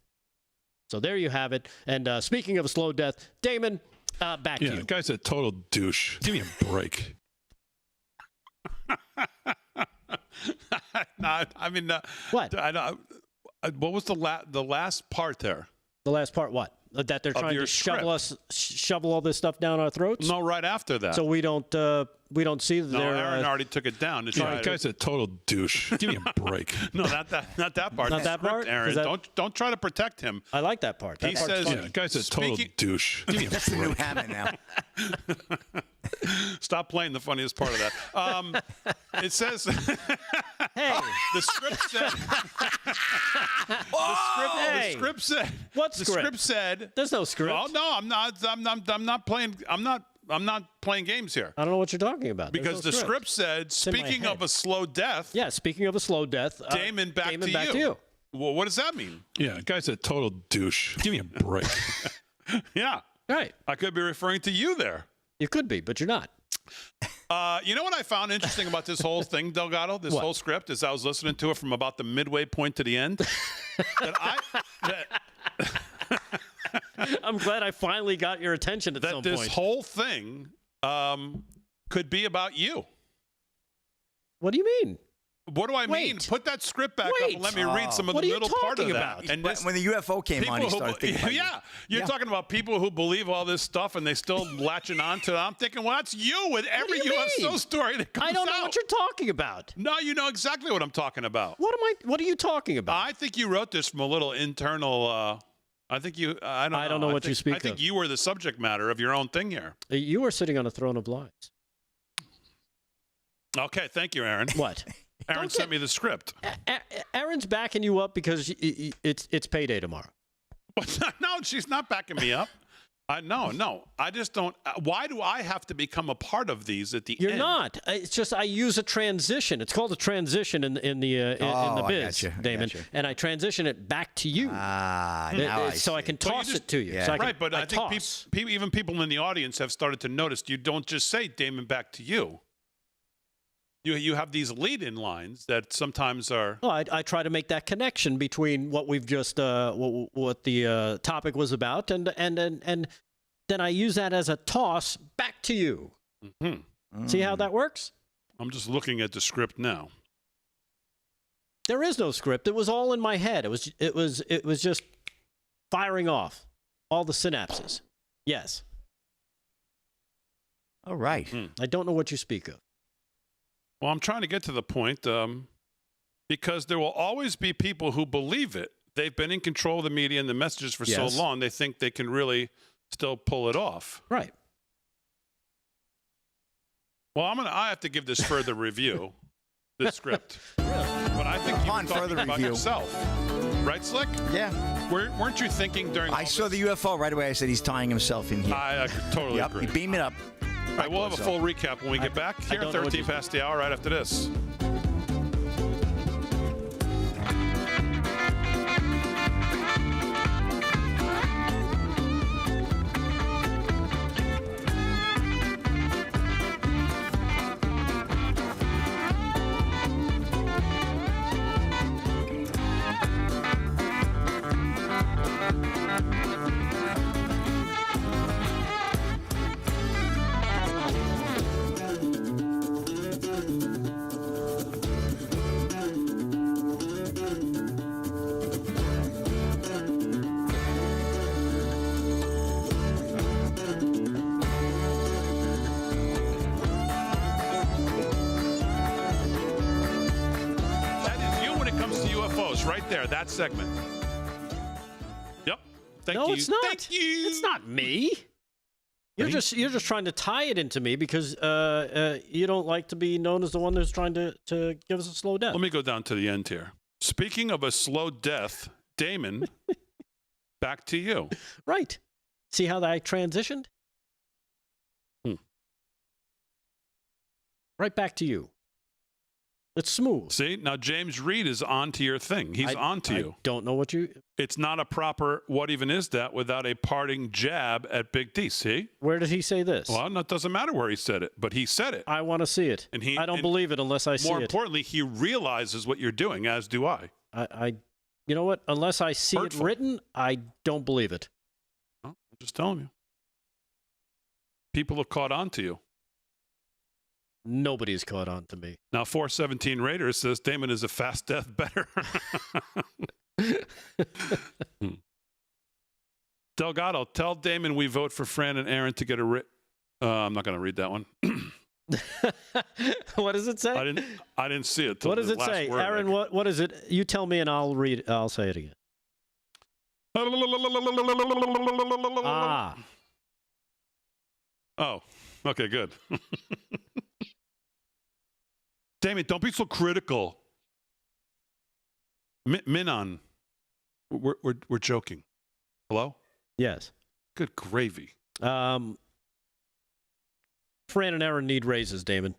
So there you have it. And speaking of a slow death, Damon, back to you. Yeah, the guy's a total douche. Give me a break. No, I mean, what? What was the last part there? The last part, what? That they're trying to shovel all this stuff down our throats? No, right after that. So we don't see that they're. Aaron already took it down. The guy's a total douche. Give me a break. No, not that part. Not that part, Aaron. Don't try to protect him. I like that part. He says, the guy's a total douche. Give me a break. That's the new hammer now. Stop playing the funniest part of that. It says, "Hey, the script said." The script said. What script? The script said. There's no script. Oh no, I'm not playing. I'm not playing games here. I don't know what you're talking about. Because the script said, speaking of a slow death. Yeah, speaking of a slow death. Damon, back to you. Well, what does that mean? Yeah, the guy's a total douche. Give me a break. Yeah. Right. I could be referring to you there. You could be, but you're not. You know what I found interesting about this whole thing, Delgado? This whole script, as I was listening to it from about the midway point to the end. I'm glad I finally got your attention at some point. That this whole thing could be about you. What do you mean? What do I mean? Put that script back up and let me read some of the middle part of that. And when the UFO came on, he started thinking about you're talking about people who believe all this stuff and they still latching on to it. I'm thinking, well, that's you with every UFO story that comes out. I don't know what you're talking about. No, you know exactly what I'm talking about. What are you talking about? I think you wrote this from a little internal. I don't know what you speak of. I think of. you were the subject matter of your own thing here. You were sitting on a throne of lies. Okay, thank you, Aaron. What? Aaron sent me the script. Aaron's backing you up because it's payday tomorrow. No, she's not backing me up. No. I just don't. Why do I have to become a part of these at the end? You're not. It's just I use a transition. It's called a transition in the biz, Damon. And I transition it back to you. So I can toss it to you. Yeah. So but I think even people in the audience have started to notice you don't just say Damon back to you. You have these lead-in lines that sometimes are. Well, I try to make that connection between what we've just what the topic was about, and then I use that as a toss back to you. Mm-hmm. See how that works? I'm just looking at the script now. There is no script. It was all in my head. It was just firing off all the synapses. Yes. All right. I don't know what you speak of. Well, I'm trying to get to the point because there will always be people who believe it. They've been in control of the media and the messages for so long, they think they can really still pull it off. Right. Well, I have to give this further review, this script. But I think you were talking about yourself. Right, Slick? Yeah. Weren't you thinking during I saw the UFO right away. I said he's tying himself in here. I totally agree. You beam it up. All right, we'll have a full recap when we get back here at 13 past the hour right after this. Right there, that segment. Thank no, you. it's not. Thank you. It's not me. You're just trying to tie it into me because you don't like to be known as the one who's trying to give us a slow death. Let me go down to the end here. Speaking of a slow death, Damon, back to you. Right. See how that transitioned? Right back to you. It's smooth. See, now James Reed is on to your thing. He's on to you. I don't know what you... It's not a proper what even is that without a parting jab at Big D. See? Where did he say this? Well, it doesn't matter where he said it, but he said it. I want to see it. And I don't believe it unless I see it. More importantly, he realizes what you're doing, as do I. You know what? Unless I see it written, I don't believe it. Well, I'm just telling you. People have caught on to you. Nobody's caught on to me. Now, 417 Raiders says Damon is a fast death better. Delgado, tell Damon we vote for Fran and Aaron to get a I'm not going to read that one. What does it say? I didn't see it. What does it say? Word, Aaron, what is it? You tell me and I'll read it. I'll say it again. Oh, okay, good. Damn it, don't be so critical. Minon, we're joking. Hello? Yes. Good gravy. Fran and Aaron need raises, Damon.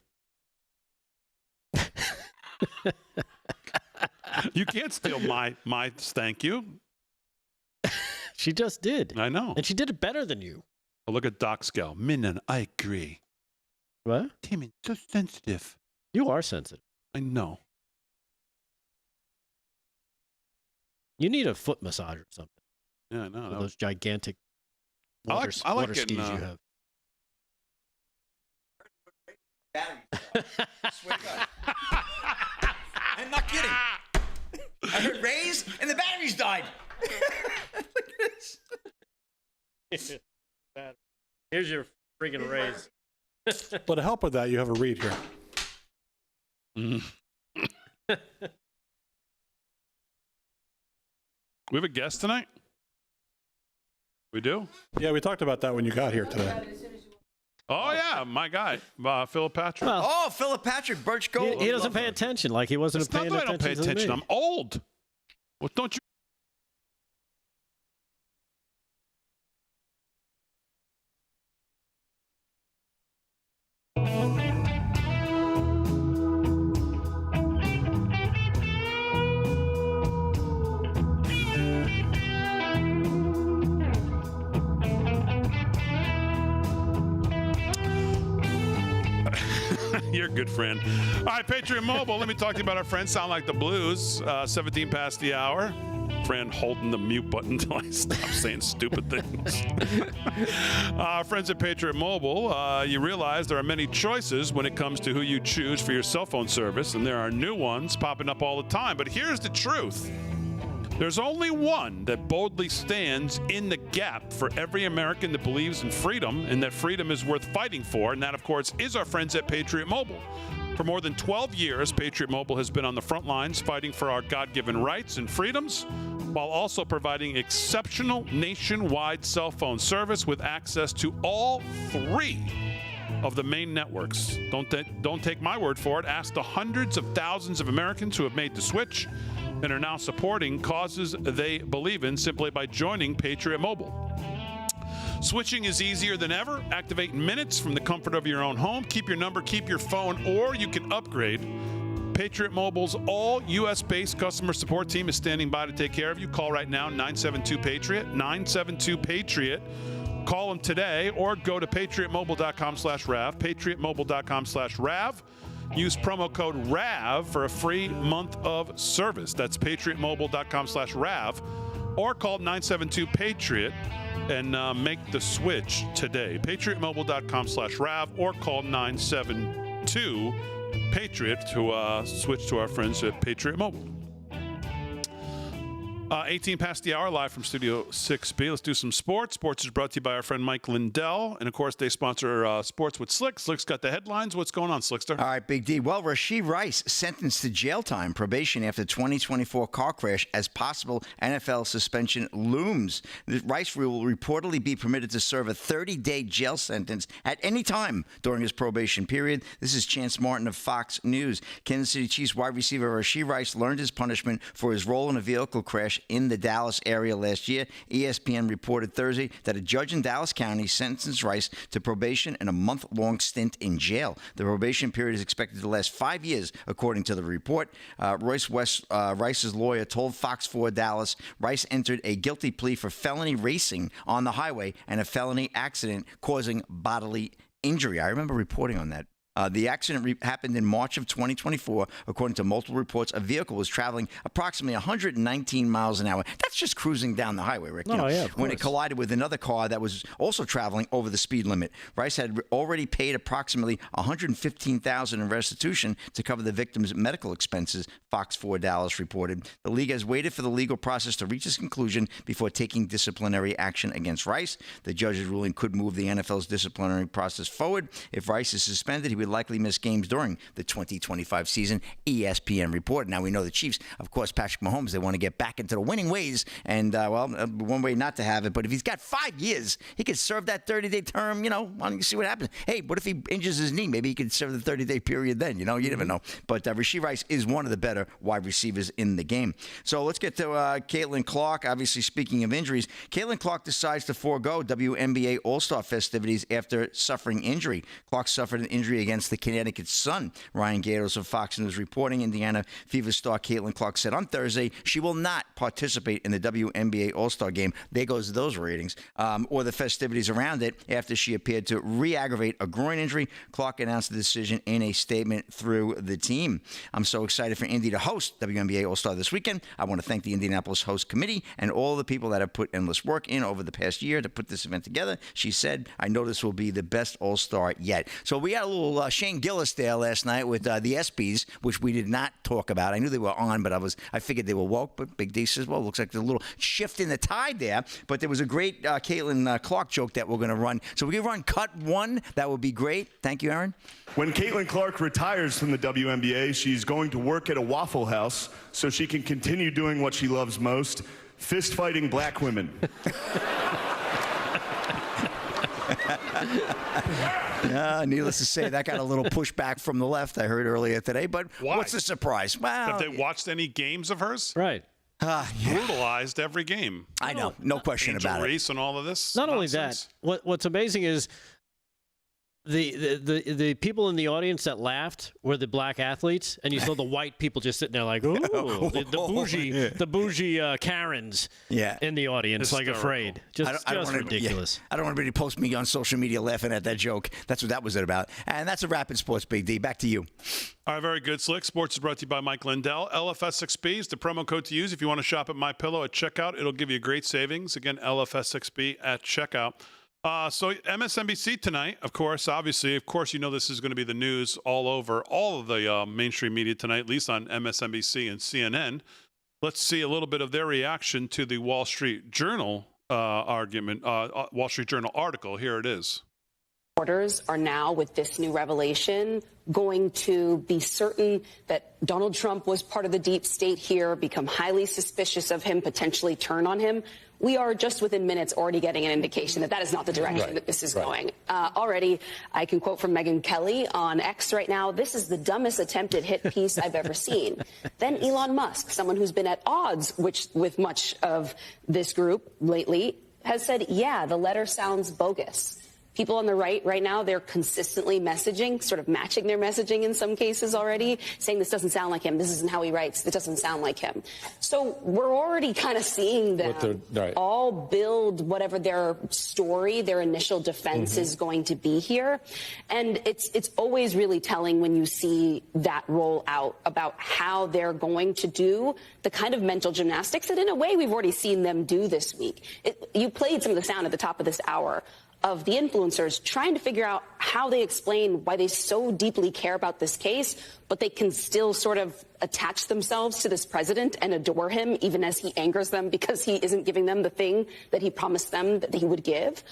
You can't steal my thank you. She just did. I know. And she did it better than you. Oh, look at Doc Scal. Minon, I agree. What? Damon, so sensitive. You are sensitive. I know. You need a foot massage or something. Yeah, I know. Those gigantic I water like skis getting, you have. Swear to God. I'm not kidding. I heard raise and the batteries died. Look at this. Here's your freaking raise. But to help with that, you have a read here. We have a guest tonight? We do? Yeah, we talked about that when you got here today. Oh, yeah, my guy, Philip Patrick. Well, Philip Patrick, Birch Gold. He doesn't pay attention like he wasn't paying attention. I don't pay attention. I'm old. Well, don't you? You're a good friend. All right, Patriot Mobile. Let me talk to you about our friends. Sound Like the Blues. 17 past the hour. Fran holding the mute button until I stop saying stupid things. Our friends at Patriot Mobile, you realize there are many choices when it comes to who you choose for your cell phone service, and there are new ones popping up all the time. But here's the truth. There's only one that boldly stands in the gap for every American that believes in freedom and that freedom is worth fighting for, and that, of course, is our friends at Patriot Mobile. For more than 12 years, Patriot Mobile has been on the front lines fighting for our God-given rights and freedoms while also providing exceptional nationwide cell phone service with access to all three of the main networks. Don't take my word for it. Ask the hundreds of thousands of Americans who have made the switch and are now supporting causes they believe in simply by joining Patriot Mobile. Switching is easier than ever. Activate in minutes from the comfort of your own home. Keep your number, keep your phone, or you can upgrade. Patriot Mobile's all U.S.-based customer support team is standing by to take care of you. Call right now, 972-PATRIOT, 972-PATRIOT. Call them today or go to patriotmobile.com/RAV, patriotmobile.com/RAV. Use promo code RAV for a free month of service. That's patriotmobile.com/RAV or call 972-PATRIOT and make the switch today. patriotmobile.com/RAV or call 972-PATRIOT to switch to our friends at Patriot Mobile. 18 past the hour, live from Studio 6B. Let's do some sports. Sports is brought to you by our friend Mike Lindell. And, of course, they sponsor sports with Slick. Slick's got the headlines. What's going on, Slickster? All right, Big D. Well, Rashee Rice sentenced to jail time, probation after 2024 car crash as possible NFL suspension looms. Rice will reportedly be permitted to serve a 30-day jail sentence at any time during his probation period. This is Chance Martin of Fox News. Kansas City Chiefs wide receiver Rashee Rice learned his punishment for his role in a vehicle crash in the Dallas area last year. ESPN reported Thursday that a judge in Dallas County sentenced Rice to probation and a month-long stint in jail. The probation period is expected to last 5 years, according to the report. Rice's lawyer told Fox 4 Dallas Rice entered a guilty plea for felony racing on the highway and a felony accident causing bodily injury. I remember reporting on that. The accident happened in March of 2024. According to multiple reports, a vehicle was traveling approximately 119 miles an hour. That's just cruising down the highway, Rick. When it collided with another car that was also traveling over the speed limit. Rice had already paid approximately $115,000 in restitution to cover the victim's medical expenses, Fox 4 Dallas reported. The league has waited for the legal process to reach its conclusion before taking disciplinary action against Rice. The judge's ruling could move the NFL's disciplinary process forward. If Rice is suspended, he would likely miss games during the 2025 season, ESPN reported. Now, we know the Chiefs, of course, Patrick Mahomes, they want to get back into the winning ways, and, one way not to have it, but if he's got 5 years, he could serve that 30-day term, why don't you see what happens? Hey, what if he injures his knee? Maybe he could serve the 30-day period then, you never know. But Rashee Rice is one of the better wide receivers in the game. So let's get to Caitlin Clark. Obviously, speaking of injuries, Caitlin Clark decides to forego WNBA All-Star festivities after suffering injury. Clark suffered an injury against the Connecticut Sun. Ryan Gatos of Fox News reporting. Indiana Fever star Caitlin Clark said on Thursday she will not participate in the WNBA All-Star game. There goes those ratings. Or the festivities around it after she appeared to re-aggravate a groin injury. Clark announced the decision in a statement through the team. I'm so excited for Indy to host WNBA All-Star this weekend. I want to thank the Indianapolis Host Committee and all the people that have put endless work in over the past year to put this event together. She said, I know this will be the best All-Star yet. So we had a little Shane Gillis there last night with the ESPYs, which we did not talk about. I knew they were on, but I figured they were woke. But Big D says, well, it looks like there's a little shift in the tide there. But there was a great Caitlin Clark joke that we're going to run. So we can run cut one. That would be great. Thank you, Aaron. When Caitlin Clark retires from the WNBA, she's going to work at a Waffle House so she can continue doing what she loves most, fist fighting black women. Needless to say, that got a little pushback from the left, I heard earlier today. But what's the surprise? Well, have they watched any games of hers? Right. Brutalized every game. I know. No question about it. Race and all of this. Not nonsense. Only that, what's amazing is the people in the audience that laughed were the black athletes, and you saw the white people just sitting there like, ooh, the bougie Karens in the audience, like afraid. Just ridiculous. I don't want anybody to post me on social media laughing at that joke. That's what that was about. And that's a wrap in sports, Big D. Back to you. All right, very good. Slick Sports is brought to you by Mike Lindell. LFS6B is the promo code to use if you want to shop at MyPillow at checkout. It'll give you great savings. Again, LFS6B at checkout. So MSNBC tonight, of course, this is going to be the news all over all of the mainstream media tonight, at least on MSNBC and CNN. Let's see a little bit of their reaction to the Wall Street Journal Wall Street Journal article. Here it is. Reporters are now, with this new revelation, going to be certain that Donald Trump was part of the deep state here, become highly suspicious of him, potentially turn on him. We are just within minutes already getting an indication that that is not the direction that this is going. Already, I can quote from Megyn Kelly on X right now, this is the dumbest attempted hit piece I've ever seen. Then Elon Musk, someone who's been at odds with much of this group lately, has said, yeah, the letter sounds bogus. People on the right now, they're consistently messaging, sort of matching their messaging in some cases already, saying this doesn't sound like him, this isn't how he writes, it doesn't sound like him. So we're already kind of seeing them all build whatever their story, their initial defense is going to be here. And it's always really telling when you see that roll out about how they're going to do the kind of mental gymnastics that in a way we've already seen them do this week. You played some of the sound at the top of this hour of the influencers trying to figure out how they explain why they so deeply care about this case, but they can still sort of attach themselves to this president and adore him, even as he angers them because he isn't giving them the thing that he promised them that he would give.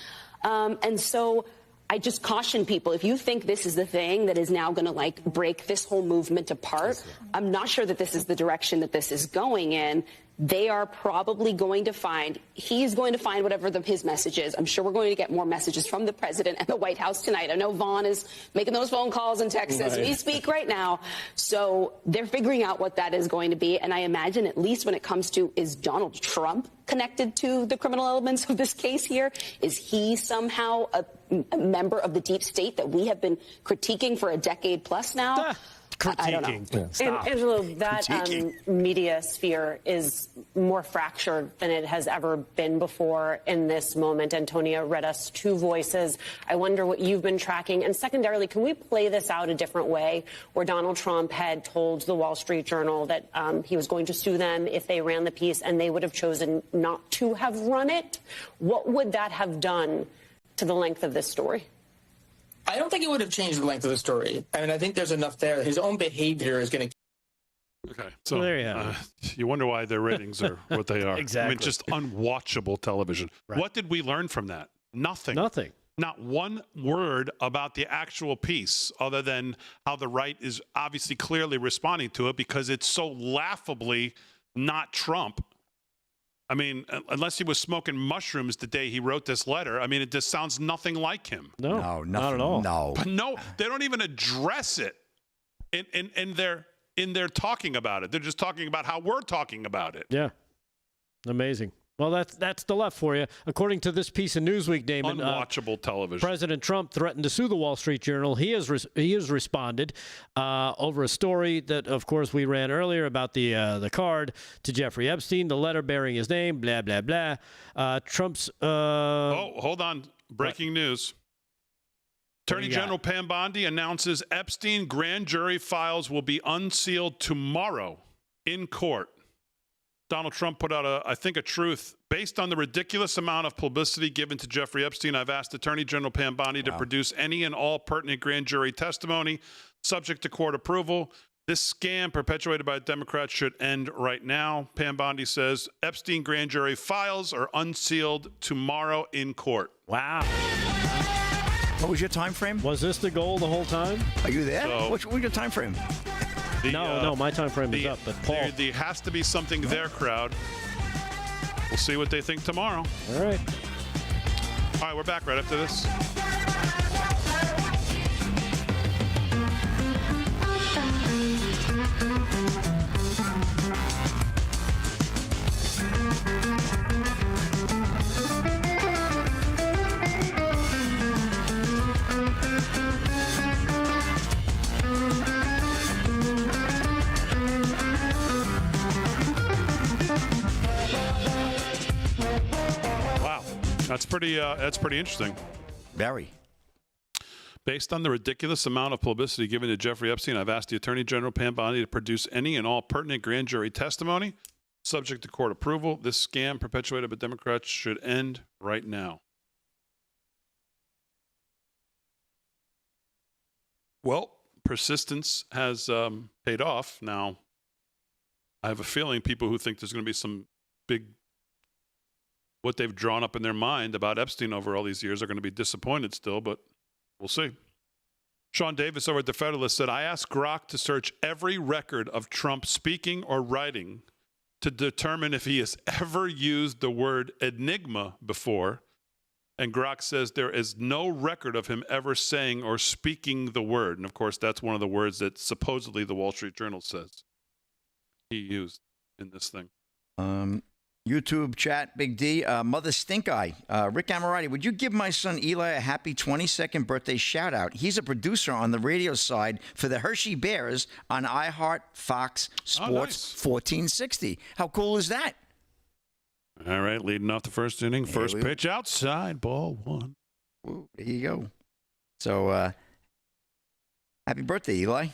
And so I just caution people, if you think this is the thing that is now going to like break this whole movement apart, I'm not sure that this is the direction that this is going in. They are probably going to find, he's going to find whatever his message is. I'm sure we're going to get more messages from the president and the White House tonight. I know Vaughn is making those phone calls and texts as we speak right now. So they're figuring out what that is going to be. And I imagine, at least when it comes to, is Donald Trump connected to the criminal elements of this case here? Is he somehow a member of the deep state that we have been critiquing for a decade plus now? I don't know. And Angelo, that media sphere is more fractured than it has ever been before in this moment. Antonia read us two voices. I wonder what you've been tracking. And secondarily, can we play this out a different way, where Donald Trump had told the Wall Street Journal that he was going to sue them if they ran the piece, and they would have chosen not to have run it? What would that have done to the length of this story? I don't think it would have changed the length of the story. I mean, I think there's enough there. His own behavior is going to. Okay, so there you wonder why their ratings are what they are. Exactly. I mean, just unwatchable television. Right. What did we learn from that? Nothing. Nothing. Not one word about the actual piece, other than how the right is obviously clearly responding to it because it's so laughably not Trump. I mean, unless he was smoking mushrooms the day he wrote this letter, I mean, it just sounds nothing like him. No, not at all. No. But no, they don't even address it in their talking about it. They're just talking about how we're talking about it. Yeah. Amazing. Well, that's the left for you. According to this piece of Newsweek, Damon, unwatchable television. President Trump threatened to sue the Wall Street Journal. He has responded over a story that, of course, we ran earlier about the card to Jeffrey Epstein, the letter bearing his name, blah blah blah. Trump's. Hold on! Breaking news. Attorney General Pam Bondi announces Epstein grand jury files will be unsealed tomorrow in court. Donald Trump put out, I think, a truth. Based on the ridiculous amount of publicity given to Jeffrey Epstein, I've asked Attorney General Pam Bondi to produce any and all pertinent grand jury testimony, subject to court approval. This scam perpetuated by Democrats should end right now. Pam Bondi says Epstein grand jury files are unsealed tomorrow in court. Wow. What was your time frame? Was this the goal the whole time? Are you there? What was your time frame? No, my time frame is up. But Paul, there has to be something there, crowd. We'll see what they think tomorrow. All right. All right, we're back right after this. That's pretty interesting. Very. Based on the ridiculous amount of publicity given to Jeffrey Epstein, I've asked the Attorney General Pam Bondi to produce any and all pertinent grand jury testimony, subject to court approval. This scam perpetuated by Democrats should end right now. Well, persistence has paid off. Now, I have a feeling people who think there's going to be some big what they've drawn up in their mind about Epstein over all these years are going to be disappointed still, but we'll see. Sean Davis over at The Federalist said, I asked Grok to search every record of Trump speaking or writing to determine if he has ever used the word enigma before. And Grok says there is no record of him ever saying or speaking the word. And, of course, that's one of the words that supposedly the Wall Street Journal says he used in this thing. YouTube chat, Big D, Mother Stink Eye, Rick Amorati, would you give my son Eli a happy 22nd birthday shout out? He's a producer on the radio side for the Hershey Bears on iHeart Fox Sports 1460. How cool is that? All right, leading off the first inning, first pitch outside, ball one. Ooh, there you go. So, happy birthday, Eli.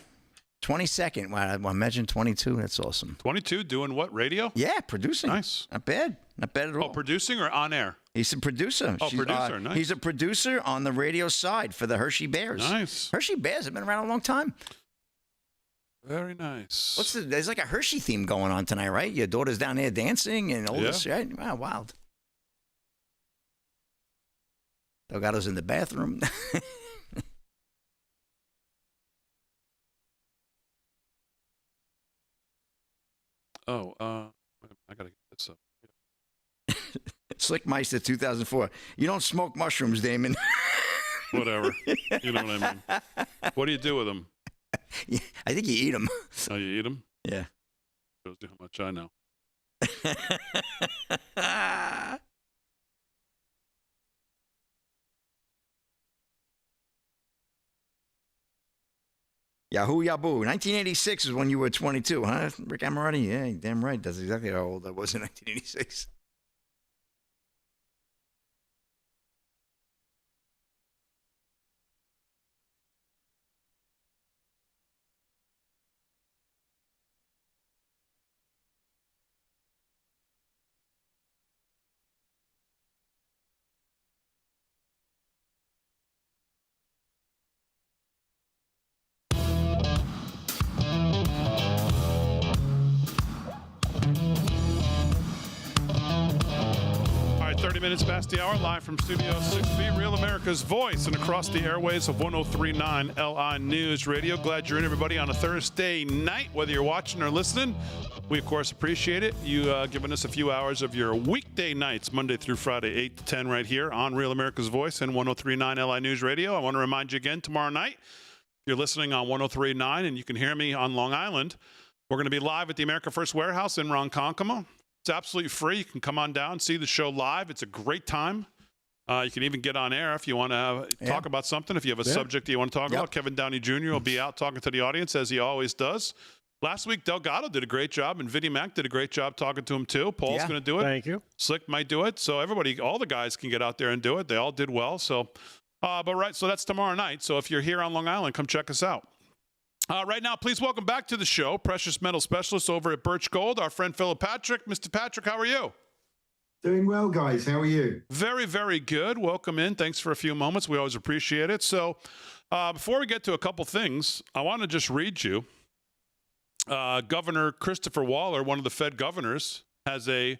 22nd. Wow, I imagine 22. That's awesome. 22 doing what? Radio? Yeah, producing. Nice. Not bad. Not bad at all. Oh, producing or on air? He's a producer. Oh, producer, nice. He's a producer on the radio side for the Hershey Bears. Nice. Hershey Bears have been around a long time. Very nice. There's like a Hershey theme going on tonight, right? Your daughter's down there dancing and all this, right? Wow, wild. Delgado's in the bathroom. I gotta get this up. Slick Meister 2004. You don't smoke mushrooms, Damon. Whatever. You know what I mean. What do you do with them? Yeah, I think you eat them. Oh, you eat them? Yeah. Shows you how much I know. Yahoo Yahoo. 1986 is when you were 22, huh, Rick Amorati? Yeah, damn right. That's exactly how old I was in 1986. All right, 30 minutes past the hour, live from Studio 6B, Real America's Voice, and across the airways of 103.9 LI News Radio. Glad you're in, everybody, on a Thursday night, whether you're watching or listening. We, of course, appreciate it. You giving us a few hours of your weekday nights, Monday through Friday, 8 to 10, right here on Real America's Voice and 103.9 LI News Radio. I want to remind you again, tomorrow night, if you're listening on 103.9 and you can hear me on Long Island, we're going to be live at the America First Warehouse in Ronkonkoma. It's absolutely free. You can come on down, see the show live. It's a great time. You can even get on air if you want to talk about something. If you have a subject that you want to talk about, Kevin Downey Jr. will be out talking to the audience, as he always does. Last week, Delgado did a great job, and Vinnie Mac did a great job talking to him, too. Paul's going to do it. Thank you. Slick might do it. So everybody, all the guys can get out there and do it. They all did well. So, so that's tomorrow night. So if you're here on Long Island, come check us out. Right now, please welcome back to the show, precious metal specialist over at Birch Gold, our friend Philip Patrick. Mr. Patrick, how are you? Doing well, guys. How are you? Very, very good. Welcome in. Thanks for a few moments. We always appreciate it. So before we get to a couple things, I want to just read you. Governor Christopher Waller, one of the Fed governors, has a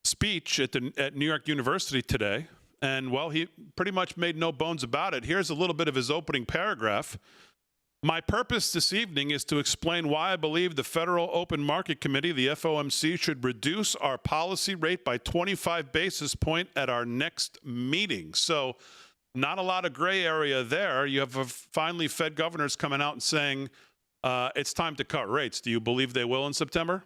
speech at New York University today. And, well, he pretty much made no bones about it. Here's a little bit of his opening paragraph. My purpose this evening is to explain why I believe the Federal Open Market Committee, the FOMC, should reduce our policy rate by 25 basis points at our next meeting. So not a lot of gray area there. You have finally Fed governors coming out and saying it's time to cut rates. Do you believe they will in September?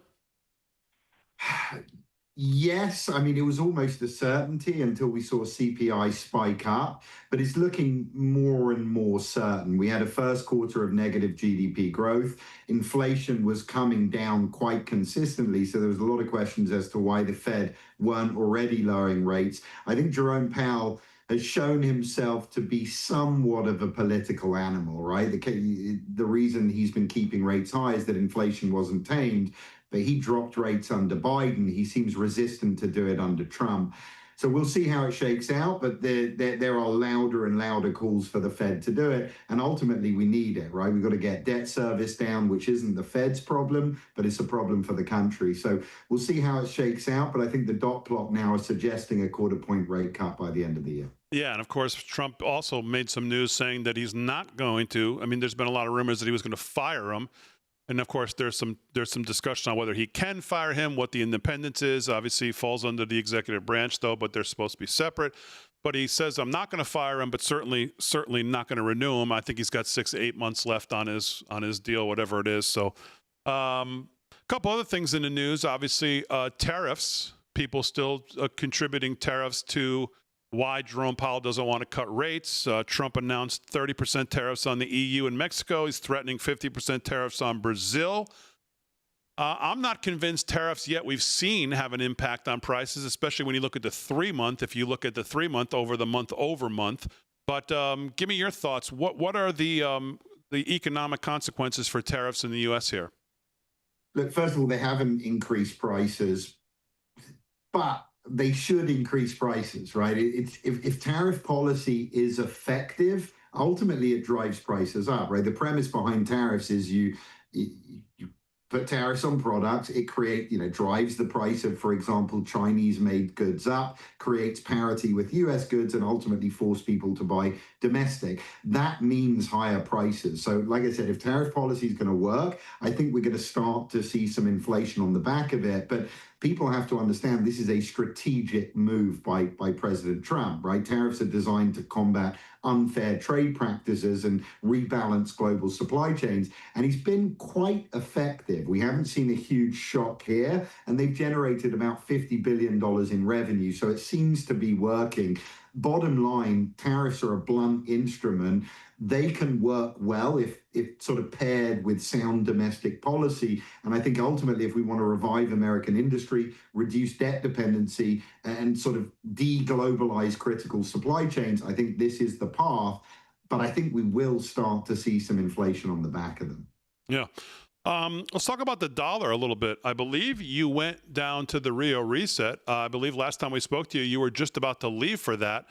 Yes, I mean, it was almost a certainty until we saw CPI spike up, but it's looking more and more certain. We had a first quarter of negative GDP growth. Inflation was coming down quite consistently, so there was a lot of questions as to why the Fed weren't already lowering rates. I think Jerome Powell has shown himself to be somewhat of a political animal, right? The reason he's been keeping rates high is that inflation wasn't tamed, but he dropped rates under Biden. He seems resistant to do it under Trump. So we'll see how it shakes out, but there are louder and louder calls for the Fed to do it. And ultimately, we need it, right? We've got to get debt service down, which isn't the Fed's problem, but it's a problem for the country. So we'll see how it shakes out. But I think the dot plot now is suggesting a quarter-point rate cut by the end of the year. Yeah, and of course, Trump also made some news saying that he's not going to. I mean, there's been a lot of rumors that he was going to fire him. And of course, there's some discussion on whether he can fire him, what the independence is. Obviously, he falls under the executive branch, though, but they're supposed to be separate. But he says, I'm not going to fire him, but certainly not going to renew him. I think he's got 6 to 8 months left on his deal, whatever it is. So a couple other things in the news. Obviously, tariffs, people still contributing tariffs to why Jerome Powell doesn't want to cut rates. Trump announced 30% tariffs on the EU and Mexico. He's threatening 50% tariffs on Brazil. I'm not convinced tariffs yet we've seen have an impact on prices, especially when you look at the 3-month, if you look at the 3-month over the month over month. But give me your thoughts. What are the economic consequences for tariffs in the U.S. here? Look, first of all, they haven't increased prices, but they should increase prices, right? If tariff policy is effective, ultimately it drives prices up, right? The premise behind tariffs is you put tariffs on products, it drives the price of, for example, Chinese-made goods up, creates parity with US goods, and ultimately force people to buy domestic. That means higher prices. So like I said, if tariff policy is going to work, I think we're going to start to see some inflation on the back of it. But people have to understand this is a strategic move by President Trump, right? Tariffs are designed to combat unfair trade practices and rebalance global supply chains. And he's been quite effective. We haven't seen a huge shock here, and they've generated about $50 billion in revenue. So it seems to be working. Bottom line, tariffs are a blunt instrument. They can work well if sort of paired with sound domestic policy. And I think ultimately, if we want to revive American industry, reduce debt dependency, and sort of de-globalize critical supply chains, I think this is the path. But I think we will start to see some inflation on the back of them. Yeah. Let's talk about the dollar a little bit. I believe you went down to the Rio reset. I believe last time we spoke to you, you were just about to leave for that.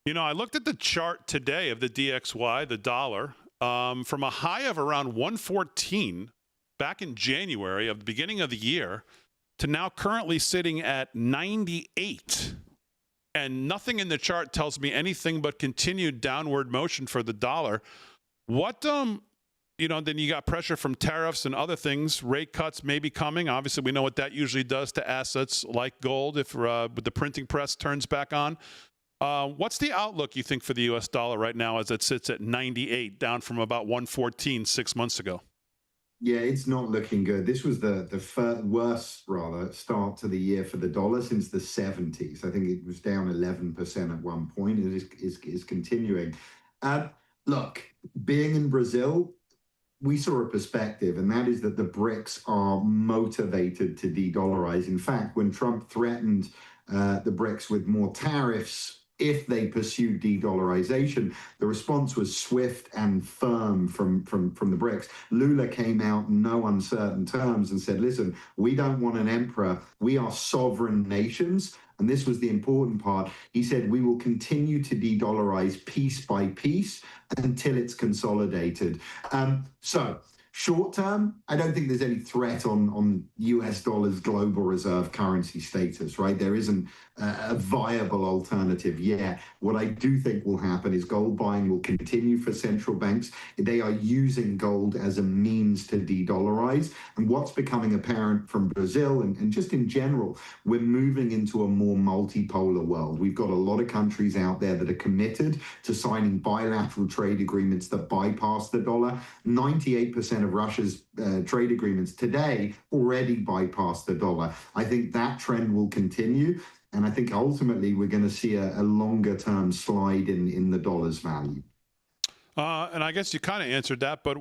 You know, I looked at the chart today of the DXY, the dollar, from a high of around 114 back in January of the beginning of the year to now currently sitting at 98. And nothing in the chart tells me anything but continued downward motion for the dollar. What, then you got pressure from tariffs and other things, rate cuts may be coming. Obviously, we know what that usually does to assets like gold if the printing press turns back on. What's the outlook, you think, for the U.S. dollar right now as it sits at 98, down from about 114 6 months ago? Yeah, it's not looking good. This was the worst, start to the year for the dollar since the 70s. I think it was down 11% at one point. It is continuing. Look, being in Brazil, we saw a perspective, and that is that the BRICS are motivated to de-dollarize. In fact, when Trump threatened the BRICS with more tariffs if they pursued de-dollarization, the response was swift and firm from the BRICS. Lula came out in no uncertain terms and said, listen, we don't want an emperor. We are sovereign nations. And this was the important part. He said, we will continue to de-dollarize piece by piece until it's consolidated. So short term, I don't think there's any threat on US dollars global reserve currency status, right? There isn't a viable alternative yet. What I do think will happen is gold buying will continue for central banks. They are using gold as a means to de-dollarize. And what's becoming apparent from Brazil and just in general, we're moving into a more multipolar world. We've got a lot of countries out there that are committed to signing bilateral trade agreements that bypass the dollar. 98% of Russia's trade agreements today already bypass the dollar. I think that trend will continue. And I think ultimately we're going to see a longer term slide in the dollar's value. And I guess you kind of answered that, but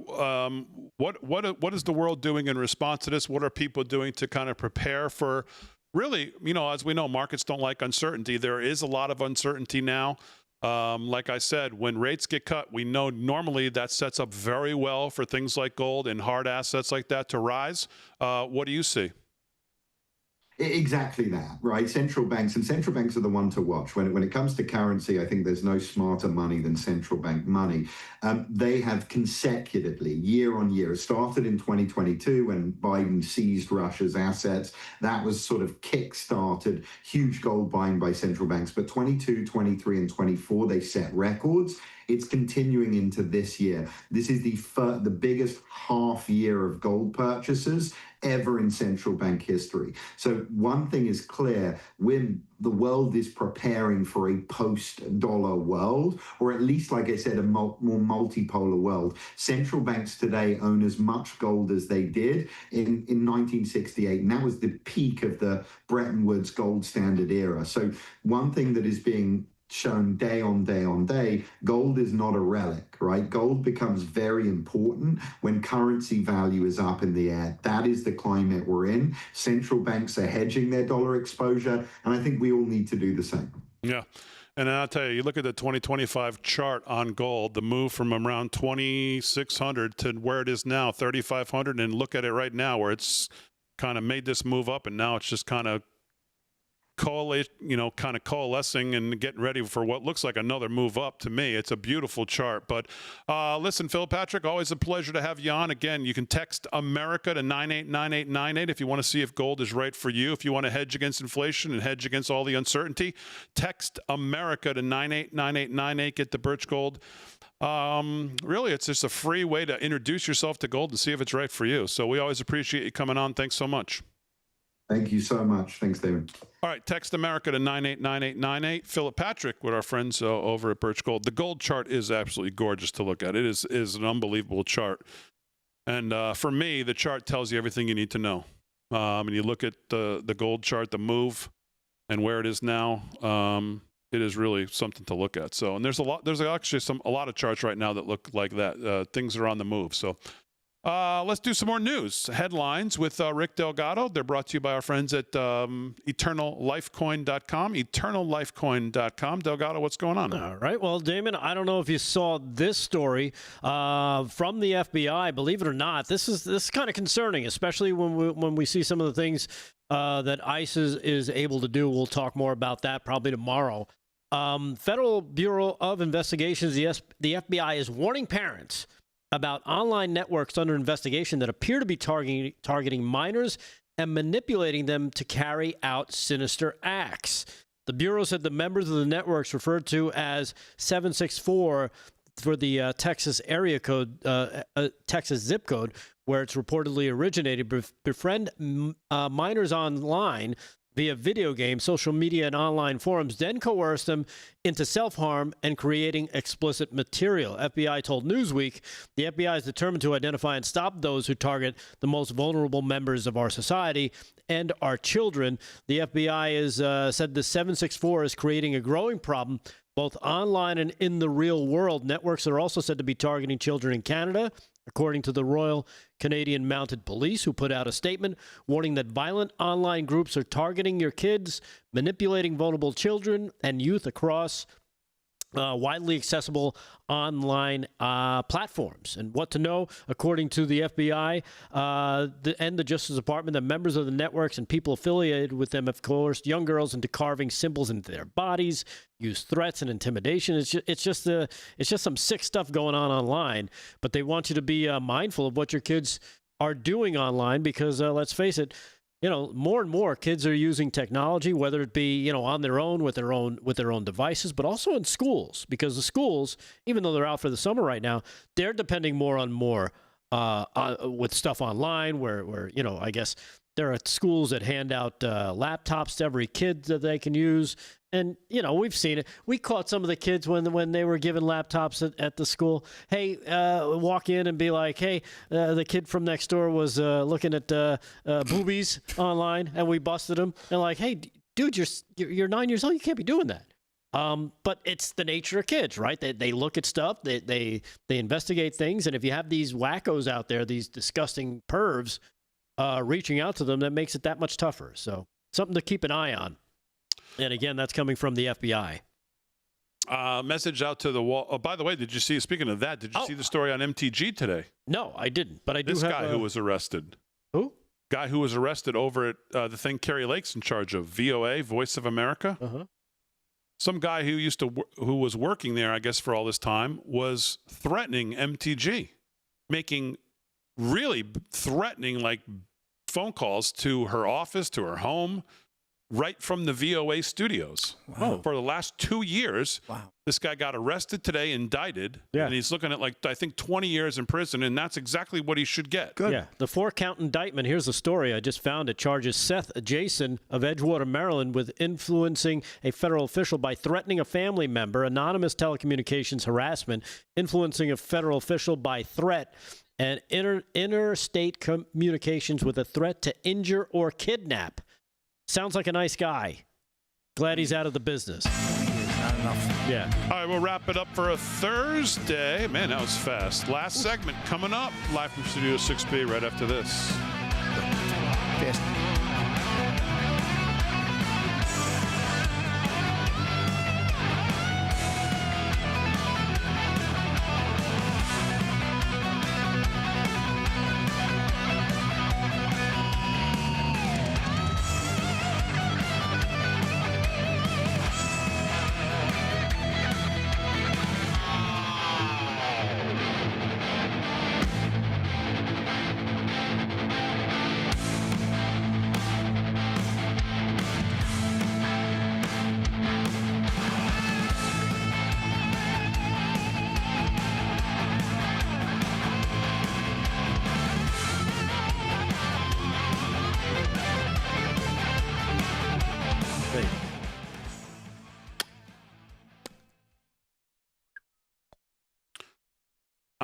what is the world doing in response to this? What are people doing to kind of prepare for really, as we know, markets don't like uncertainty. There is a lot of uncertainty now. Like I said, when rates get cut, we know normally that sets up very well for things like gold and hard assets like that to rise. What do you see? Exactly that, right? Central banks are the one to watch. When it comes to currency, I think there's no smarter money than central bank money. They have consecutively, year on year, it started in 2022 when Biden seized Russia's assets. That was sort of kick-started huge gold buying by central banks. But 22, 23, and 24, they set records. It's continuing into this year. This is the biggest half year of gold purchases ever in central bank history. So one thing is clear, when the world is preparing for a post-dollar world, or at least, like I said, a more multipolar world. Central banks today own as much gold as they did in 1968, and that was the peak of the Bretton Woods gold standard era. So one thing that is being shown day on day on day, gold is not a relic, right? Gold becomes very important when currency value is up in the air. That is the climate we're in. Central banks are hedging their dollar exposure, and I think we all need to do the same. Yeah. And I'll tell you, you look at the 2025 chart on gold, the move from around 2,600 to where it is now, 3,500, and look at it right now where it's kind of made this move up, and now it's just kind of kind of coalescing and getting ready for what looks like another move up. To me, it's a beautiful chart. But listen, Phil Patrick, always a pleasure to have you on. Again, you can text America to 989898 if you want to see if gold is right for you. If you want to hedge against inflation and hedge against all the uncertainty, text America to 989898. Get the Birch Gold. Really, it's just a free way to introduce yourself to gold and see if it's right for you. So we always appreciate you coming on. Thanks so much. Thank you so much. Thanks, David. All right, text America to 989898. Philip Patrick with our friends over at Birch Gold. The gold chart is absolutely gorgeous to look at. It is an unbelievable chart. And for me, the chart tells you everything you need to know. And you look at the gold chart, the move, and where it is now. It is really something to look at. So, and there's actually a lot of charts right now that look like that. Things are on the move. So. Let's do some more news. Headlines with Rick Delgado. They're brought to you by our friends at EternalLifeCoin.com. EternalLifeCoin.com. Delgado, what's going on? All right. Well, Damon, I don't know if you saw this story from the FBI. Believe it or not, this is kind of concerning, especially when we see some of the things that ICE is able to do. We'll talk more about that probably tomorrow. Federal Bureau of Investigations, the FBI, is warning parents about online networks under investigation that appear to be targeting minors and manipulating them to carry out sinister acts. The Bureau said the members of the networks, referred to as 764 for the Texas area code, Texas zip code, where it's reportedly originated, befriend minors online via video games, social media, and online forums, then coerce them into self-harm and creating explicit material. FBI told Newsweek the FBI is determined to identify and stop those who target the most vulnerable members of our society and our children. The FBI has said the 764 is creating a growing problem both online and in the real world. Networks are also said to be targeting children in Canada, according to the Royal Canadian Mounted Police, who put out a statement warning that violent online groups are targeting your kids, manipulating vulnerable children and youth across widely accessible online platforms. And what to know, according to the FBI and the Justice Department, that members of the networks and people affiliated with them have coerced young girls into carving symbols into their bodies, used threats and intimidation. It's just some sick stuff going on online. But they want you to be mindful of what your kids are doing online, because let's face it, more and more kids are using technology, whether it be, on their own with their own devices, but also in schools, because the schools, even though they're out for the summer right now, they're depending more with stuff online where I guess there are schools that hand out laptops to every kid that they can use. And, we've seen it. We caught some of the kids when they were given laptops at the school. Hey, walk in and be like, hey, the kid from next door was looking at boobies online, and we busted him. And like, hey, dude, you're 9 years old. You can't be doing that. But it's the nature of kids, right? They look at stuff. They investigate things. And if you have these wackos out there, these disgusting pervs reaching out to them, that makes it that much tougher. So something to keep an eye on. And again, that's coming from the FBI. Message out to the wall. Oh, by the way, speaking of that, did you see the story on MTG today? No, I didn't. But I do this have guy who was arrested. Who? Guy who was arrested over at the thing Kerry Lake's in charge of, VOA, Voice of America. Uh-huh. Some guy who was working there, I guess, for all this time, was threatening MTG, making really threatening phone calls to her office, to her home, right from the VOA studios. Wow. For the last 2 years, wow. This guy got arrested today, indicted, and he's looking at I think 20 years in prison, and that's exactly what he should get. Good. Yeah, the 4-count indictment, here's the story I just found. It charges Seth Jason of Edgewater, Maryland, with influencing a federal official by threatening a family member, anonymous telecommunications harassment, influencing a federal official by threat, and interstate communications with a threat to injure or kidnap. Sounds like a nice guy. Glad he's out of the business. Not enough. Yeah. All right, we'll wrap it up for a Thursday. Man, that was fast. Last segment coming up, live from Studio 6B right after this. Fast.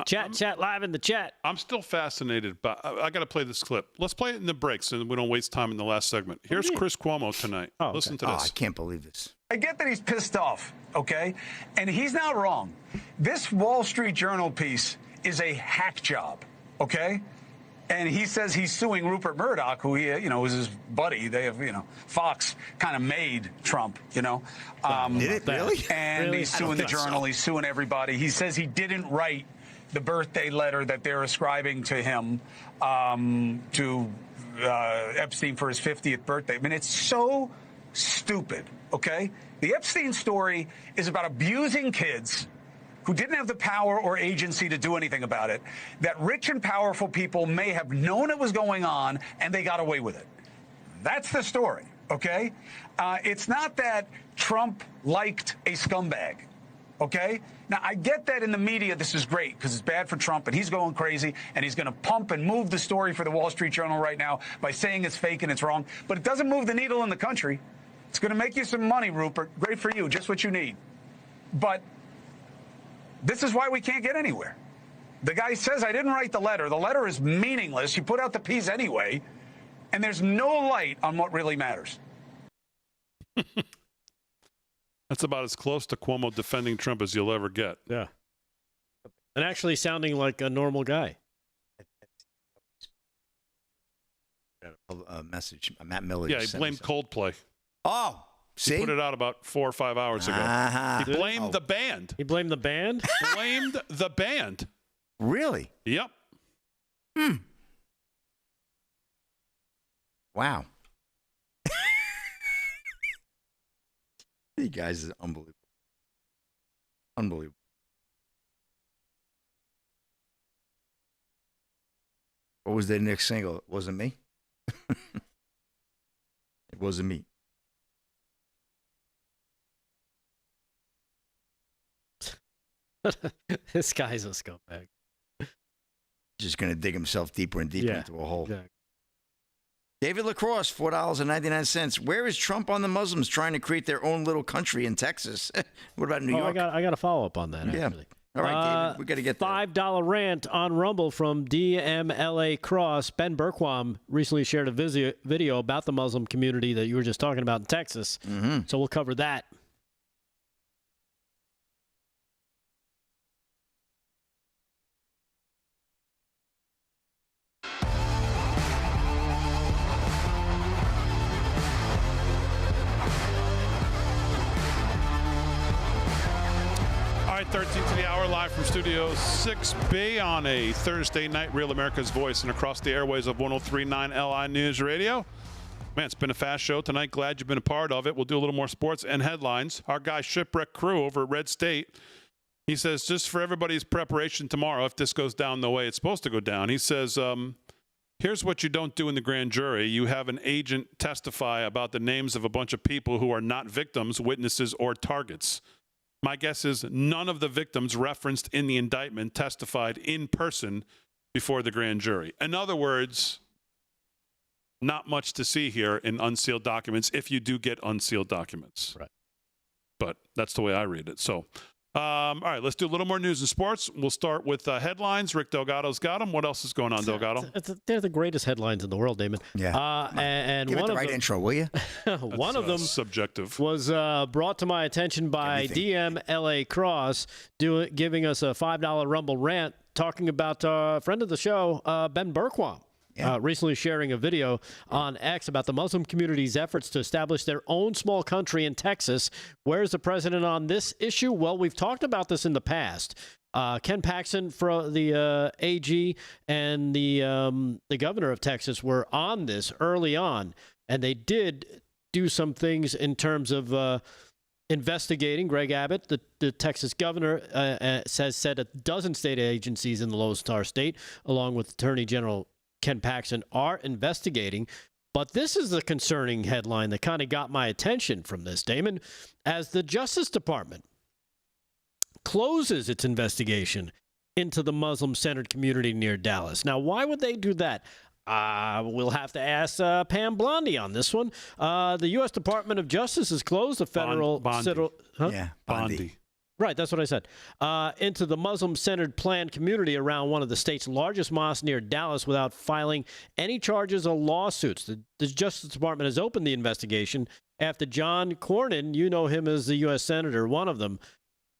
Chat live in the chat. I'm still fascinated, but I got to play this clip. Let's play it in the break so we don't waste time in the last segment. Here's Chris Cuomo tonight. Listen to this. I can't believe this. I get that he's pissed off, okay? And he's not wrong. This Wall Street Journal piece is a hack job, okay? And he says he's suing Rupert Murdoch, who he, was his buddy. They have, Fox kind of made Trump, Did it really? And Really? he's suing the Journal. He's suing everybody. He says he didn't write the birthday letter that they're ascribing to him, to Epstein for his 50th birthday. I mean, it's so stupid, okay? The Epstein story is about abusing kids who didn't have the power or agency to do anything about it, that rich and powerful people may have known it was going on and they got away with it. That's the story, okay? It's not that Trump liked a scumbag, okay? Now, I get that in the media this is great because it's bad for Trump and he's going crazy and he's going to pump and move the story for the Wall Street Journal right now by saying it's fake and it's wrong, but it doesn't move the needle in the country. It's going to make you some money, Rupert. Great for you, just what you need. But this is why we can't get anywhere. The guy says, I didn't write the letter. The letter is meaningless. You put out the piece anyway, and there's no light on what really matters. That's about as close to Cuomo defending Trump as you'll ever get. Yeah. And actually sounding like a normal guy. A message. Matt Miller. Yeah, he blamed Coldplay. Oh, see? He put it out about 4 or 5 hours ago. He blamed the band. He blamed the band? Blamed the band. Really? Yep. Wow. You guys is unbelievable. Unbelievable. What was their next single? It wasn't me. It wasn't me. This guy's a scumbag. Just going to dig himself deeper and deeper into a hole. Exactly. David LaCrosse, $4.99. Where is Trump on the Muslims trying to create their own little country in Texas? What about New York? I got a follow up on that. Yeah. Actually. All right, David, we got to get there. $5 rant on Rumble from DMLA Cross. Ben Berquam recently shared a video about the Muslim community that you were just talking about in Texas. Mm-hmm. So we'll cover that. All right, 13 to the hour, live from Studio 6B on a Thursday night, Real America's Voice, and across the airways of 103.9 LI News Radio. Man, it's been a fast show tonight. Glad you've been a part of it. We'll do a little more sports and headlines. Our guy, Shipwreck Crew, over at Red State, he says, just for everybody's preparation tomorrow, if this goes down the way it's supposed to go down, he says, here's what you don't do in the grand jury. You have an agent testify about the names of a bunch of people who are not victims, witnesses, or targets. My guess is none of the victims referenced in the indictment testified in person before the grand jury. In other words, not much to see here in unsealed documents if you do get unsealed documents. Right. But that's the way I read it. So, all right, let's do a little more news and sports. We'll start with headlines. Rick Delgado's got them. What else is going on, Delgado? They're the greatest headlines in the world, Damon. Yeah. And Give one it the of right them, intro, will you? one of them subjective was brought to my attention by DMLA Cross, giving us a $5 Rumble rant, talking about a friend of the show, Ben Berquam. Recently sharing a video on X about the Muslim community's efforts to establish their own small country in Texas. Where's the president on this issue? Well, we've talked about this in the past. Ken Paxton, for the AG, and the governor of Texas were on this early on, and they did do some things in terms of investigating. Greg Abbott, the Texas governor, said a dozen state agencies in the Lone Star State, along with Attorney General Ken Paxton, are investigating. But this is the concerning headline that kind of got my attention from this, Damon, as the Justice Department closes its investigation into the Muslim-centered community near Dallas. Now, why would they do that? We'll have to ask Pam Blondie on this one. The U.S. Department of Justice has closed the federal... Bondi. Yeah, Bondi. Right, that's what I said. Into the Muslim-centered planned community around one of the state's largest mosques near Dallas without filing any charges or lawsuits. The Justice Department has opened the investigation after John Cornyn, you know him as the U.S. Senator, one of them,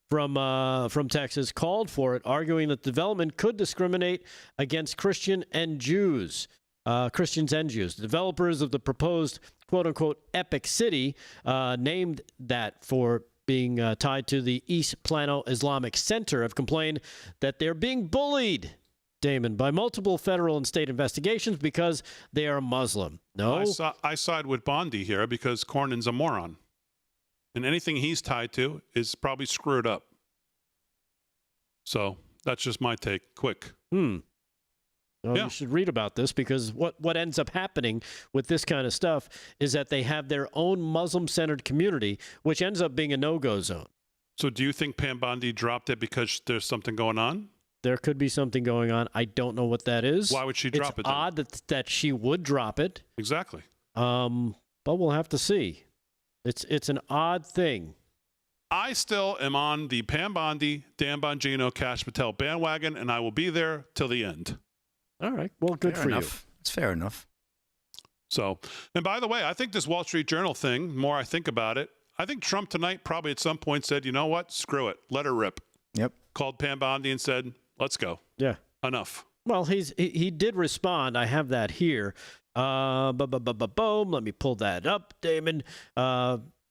from Texas, called for it, arguing that development could discriminate against Christians and Jews. The developers of the proposed quote-unquote epic city, named that for being tied to the East Plano Islamic Center, have complained that they're being bullied, Damon, by multiple federal and state investigations because they are Muslim. No. I side with Bondi here because Cornyn's a moron. And anything he's tied to is probably screwed up. So that's just my take. Quick. Well, you should read about this because what ends up happening with this kind of stuff is that they have their own Muslim-centered community, which ends up being a no-go zone. So do you think Pam Bondi dropped it because there's something going on? There could be something going on. I don't know what that is. Why would she drop it then? It's odd that she would drop it. Exactly. But we'll have to see. It's an odd thing. I still am on the Pam Bondi, Dan Bongino, Kash Patel bandwagon, and I will be there till the end. All right. Well, good for you. It's fair enough. So, and by the way, I think this Wall Street Journal thing, the more I think about it, I think Trump tonight probably at some point said, you know what? Screw it. Let her rip. Yep. Called Pam Bondi and said, let's go. Yeah. Enough. Well, he did respond. I have that here. Boom. Let me pull that up, Damon.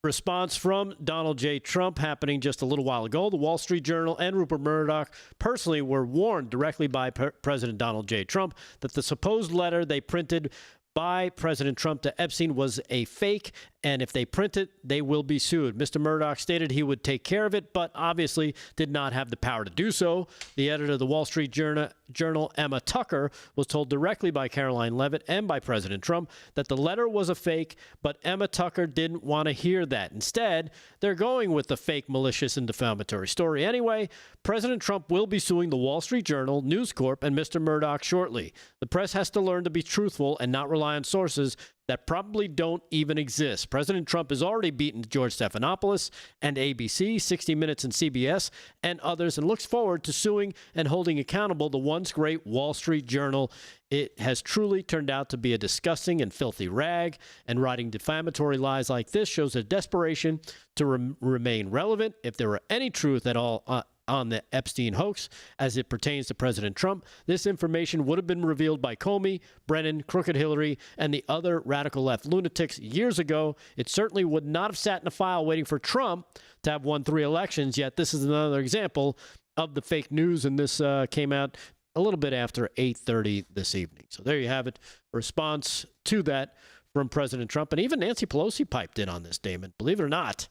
Response from Donald J. Trump happening just a little while ago. The Wall Street Journal and Rupert Murdoch personally were warned directly by President Donald J. Trump that the supposed letter they printed by President Trump to Epstein was a fake, and if they print it, they will be sued. Mr. Murdoch stated he would take care of it, but obviously did not have the power to do so. The editor of the Wall Street Journal, Emma Tucker, was told directly by Caroline Leavitt and by President Trump that the letter was a fake, but Emma Tucker didn't want to hear that. Instead, they're going with the fake, malicious, and defamatory story. Anyway, President Trump will be suing the Wall Street Journal, News Corp, and Mr. Murdoch shortly. The press has to learn to be truthful and not rely on sources that probably don't even exist. President Trump has already beaten George Stephanopoulos and ABC, 60 Minutes and CBS, and others, and looks forward to suing and holding accountable the once great Wall Street Journal. It has truly turned out to be a disgusting and filthy rag, and writing defamatory lies like this shows a desperation to remain relevant. If there were any truth at all on the Epstein hoax as it pertains to President Trump, this information would have been revealed by Comey, Brennan, Crooked Hillary, and the other radical left lunatics years ago. It certainly would not have sat in a file waiting for Trump to have won 3 elections, yet this is another example of the fake news, and this came out a little bit after 8:30 this evening. So there you have it, a response to that from President Trump. And even Nancy Pelosi piped in on this, Damon, believe it or not.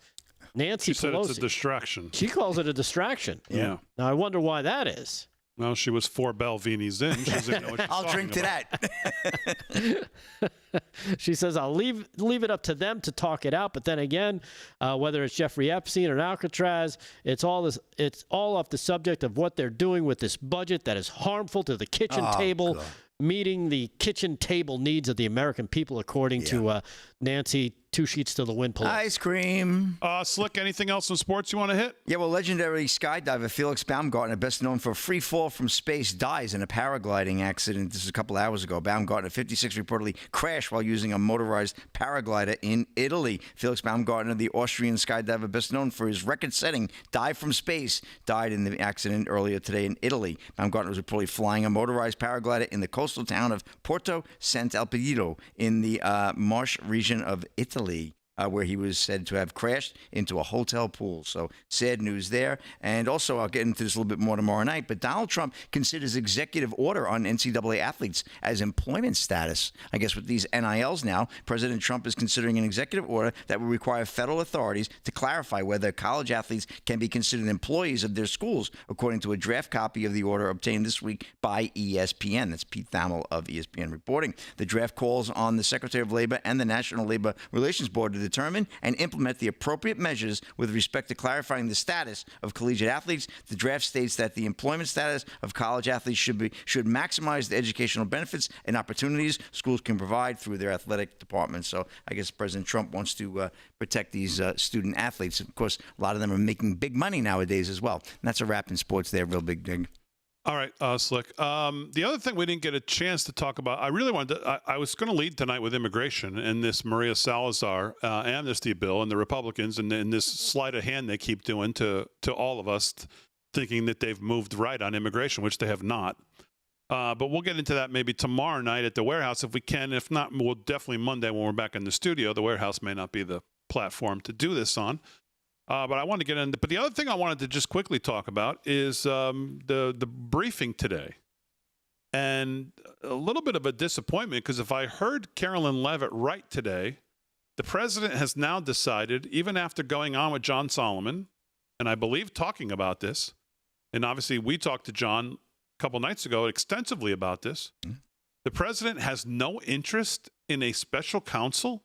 Nancy She said Pelosi. it's a distraction. She calls it a distraction. Yeah. Now, I wonder why that is. Well, she was 4 Belvinis in. She doesn't know what she's I'll drink to that. She says, I'll leave it up to them to talk it out. But then again, whether it's Jeffrey Epstein or Alcatraz, it's all off the subject of what they're doing with this budget that is harmful to the kitchen table, meeting the kitchen table needs of the American people, according to Nancy 2 sheets to the wind. Ice cream. Slick, anything else in sports you want to hit? Yeah, well, legendary skydiver Felix Baumgartner, best known for free fall from space, dies in a paragliding accident. This is a couple hours ago. Baumgartner, 56, reportedly crashed while using a motorized paraglider in Italy. Felix Baumgartner, the Austrian skydiver best known for his record-setting dive from space, died in the accident earlier today in Italy. Baumgartner was reportedly flying a motorized paraglider in the coastal town of Porto Sant'Elpidio in the Marche region of Italy. Where he was said to have crashed into a hotel pool. So sad news there. And also, I'll get into this a little bit more tomorrow night, but Donald Trump considers executive order on NCAA athletes as employment status. I guess with these NILs now, President Trump is considering an executive order that will require federal authorities to clarify whether college athletes can be considered employees of their schools, according to a draft copy of the order obtained this week by ESPN. That's Pete Thamel of ESPN reporting. The draft calls on the Secretary of Labor and the National Labor Relations Board to determine and implement the appropriate measures with respect to clarifying the status of collegiate athletes. The draft states that the employment status of college athletes should maximize the educational benefits and opportunities schools can provide through their athletic departments. So I guess President Trump wants to protect these student athletes. Of course, a lot of them are making big money nowadays as well. And that's a wrap in sports there, real big dig. All right, Slick. The other thing we didn't get a chance to talk about, I really wanted to, I was going to lead tonight with immigration and this Maria Salazar amnesty bill and the Republicans and this sleight of hand they keep doing to all of us, thinking that they've moved right on immigration, which they have not. But we'll get into that maybe tomorrow night at the warehouse if we can. If not, we'll definitely Monday when we're back in the studio. The warehouse may not be the platform to do this on. But I wanted to get into. But the other thing I wanted to just quickly talk about is the briefing today, and a little bit of a disappointment because if I heard Carolyn Leavitt right today, the president has now decided, even after going on with John Solomon, and I believe talking about this, and obviously we talked to John a couple nights ago extensively about this. The president has no interest in a special counsel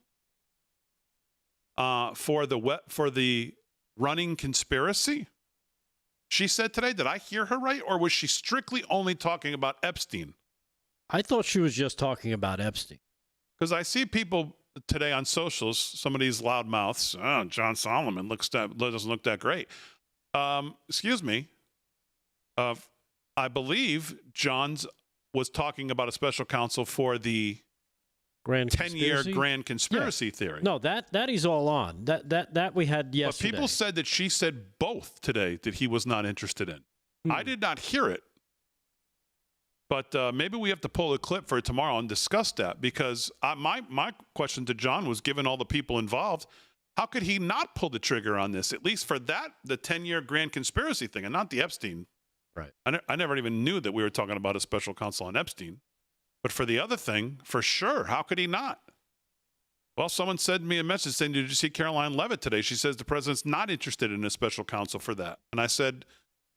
for the running conspiracy. She said today, did I hear her right? Or was she strictly only talking about Epstein? I thought she was just talking about Epstein. Because I see people today on socials, some of these loud mouths, oh, John Solomon doesn't look that great. Excuse me. I believe John's was talking about a special counsel for the 10-year grand conspiracy theory. No, that he's all on. That we had yesterday. But people said that she said both today that he was not interested in. I did not hear it. But maybe we have to pull a clip for tomorrow and discuss that because my question to John was, given all the people involved, how could he not pull the trigger on this, at least for that, the 10-year grand conspiracy thing and not the Epstein? Right. I never even knew that we were talking about a special counsel on Epstein. But for the other thing, for sure, how could he not? Well, someone sent me a message saying, did you see Caroline Leavitt today? She says the president's not interested in a special counsel for that. And I said,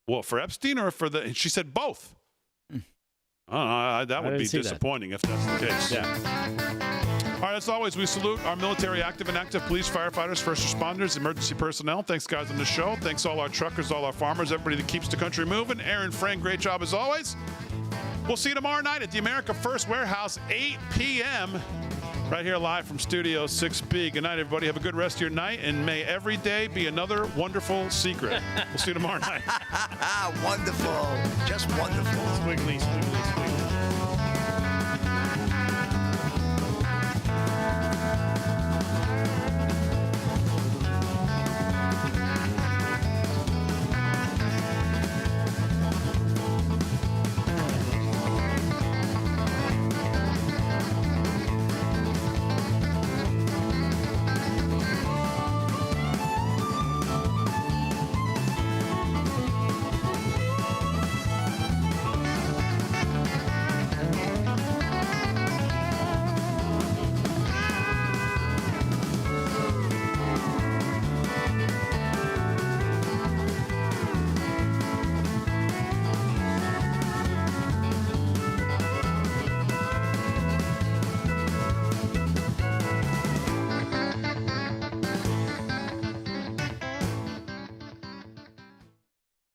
well, for Epstein or for the... And she said both. That would be disappointing if that's the case. Yeah. All right, as always, we salute our military, active and active police, firefighters, first responders, emergency personnel. Thanks, guys, on the show. Thanks, all our truckers, all our farmers, everybody that keeps the country moving. Aaron, Frank, great job as always. We'll see you tomorrow night at the America First Warehouse, 8 p.m., right here live from Studio 6B. Good night, everybody. Have a good rest of your night, and may every day be another wonderful secret. We'll see you tomorrow night. Wonderful. Just wonderful. Squiggly, squiggly, squiggly.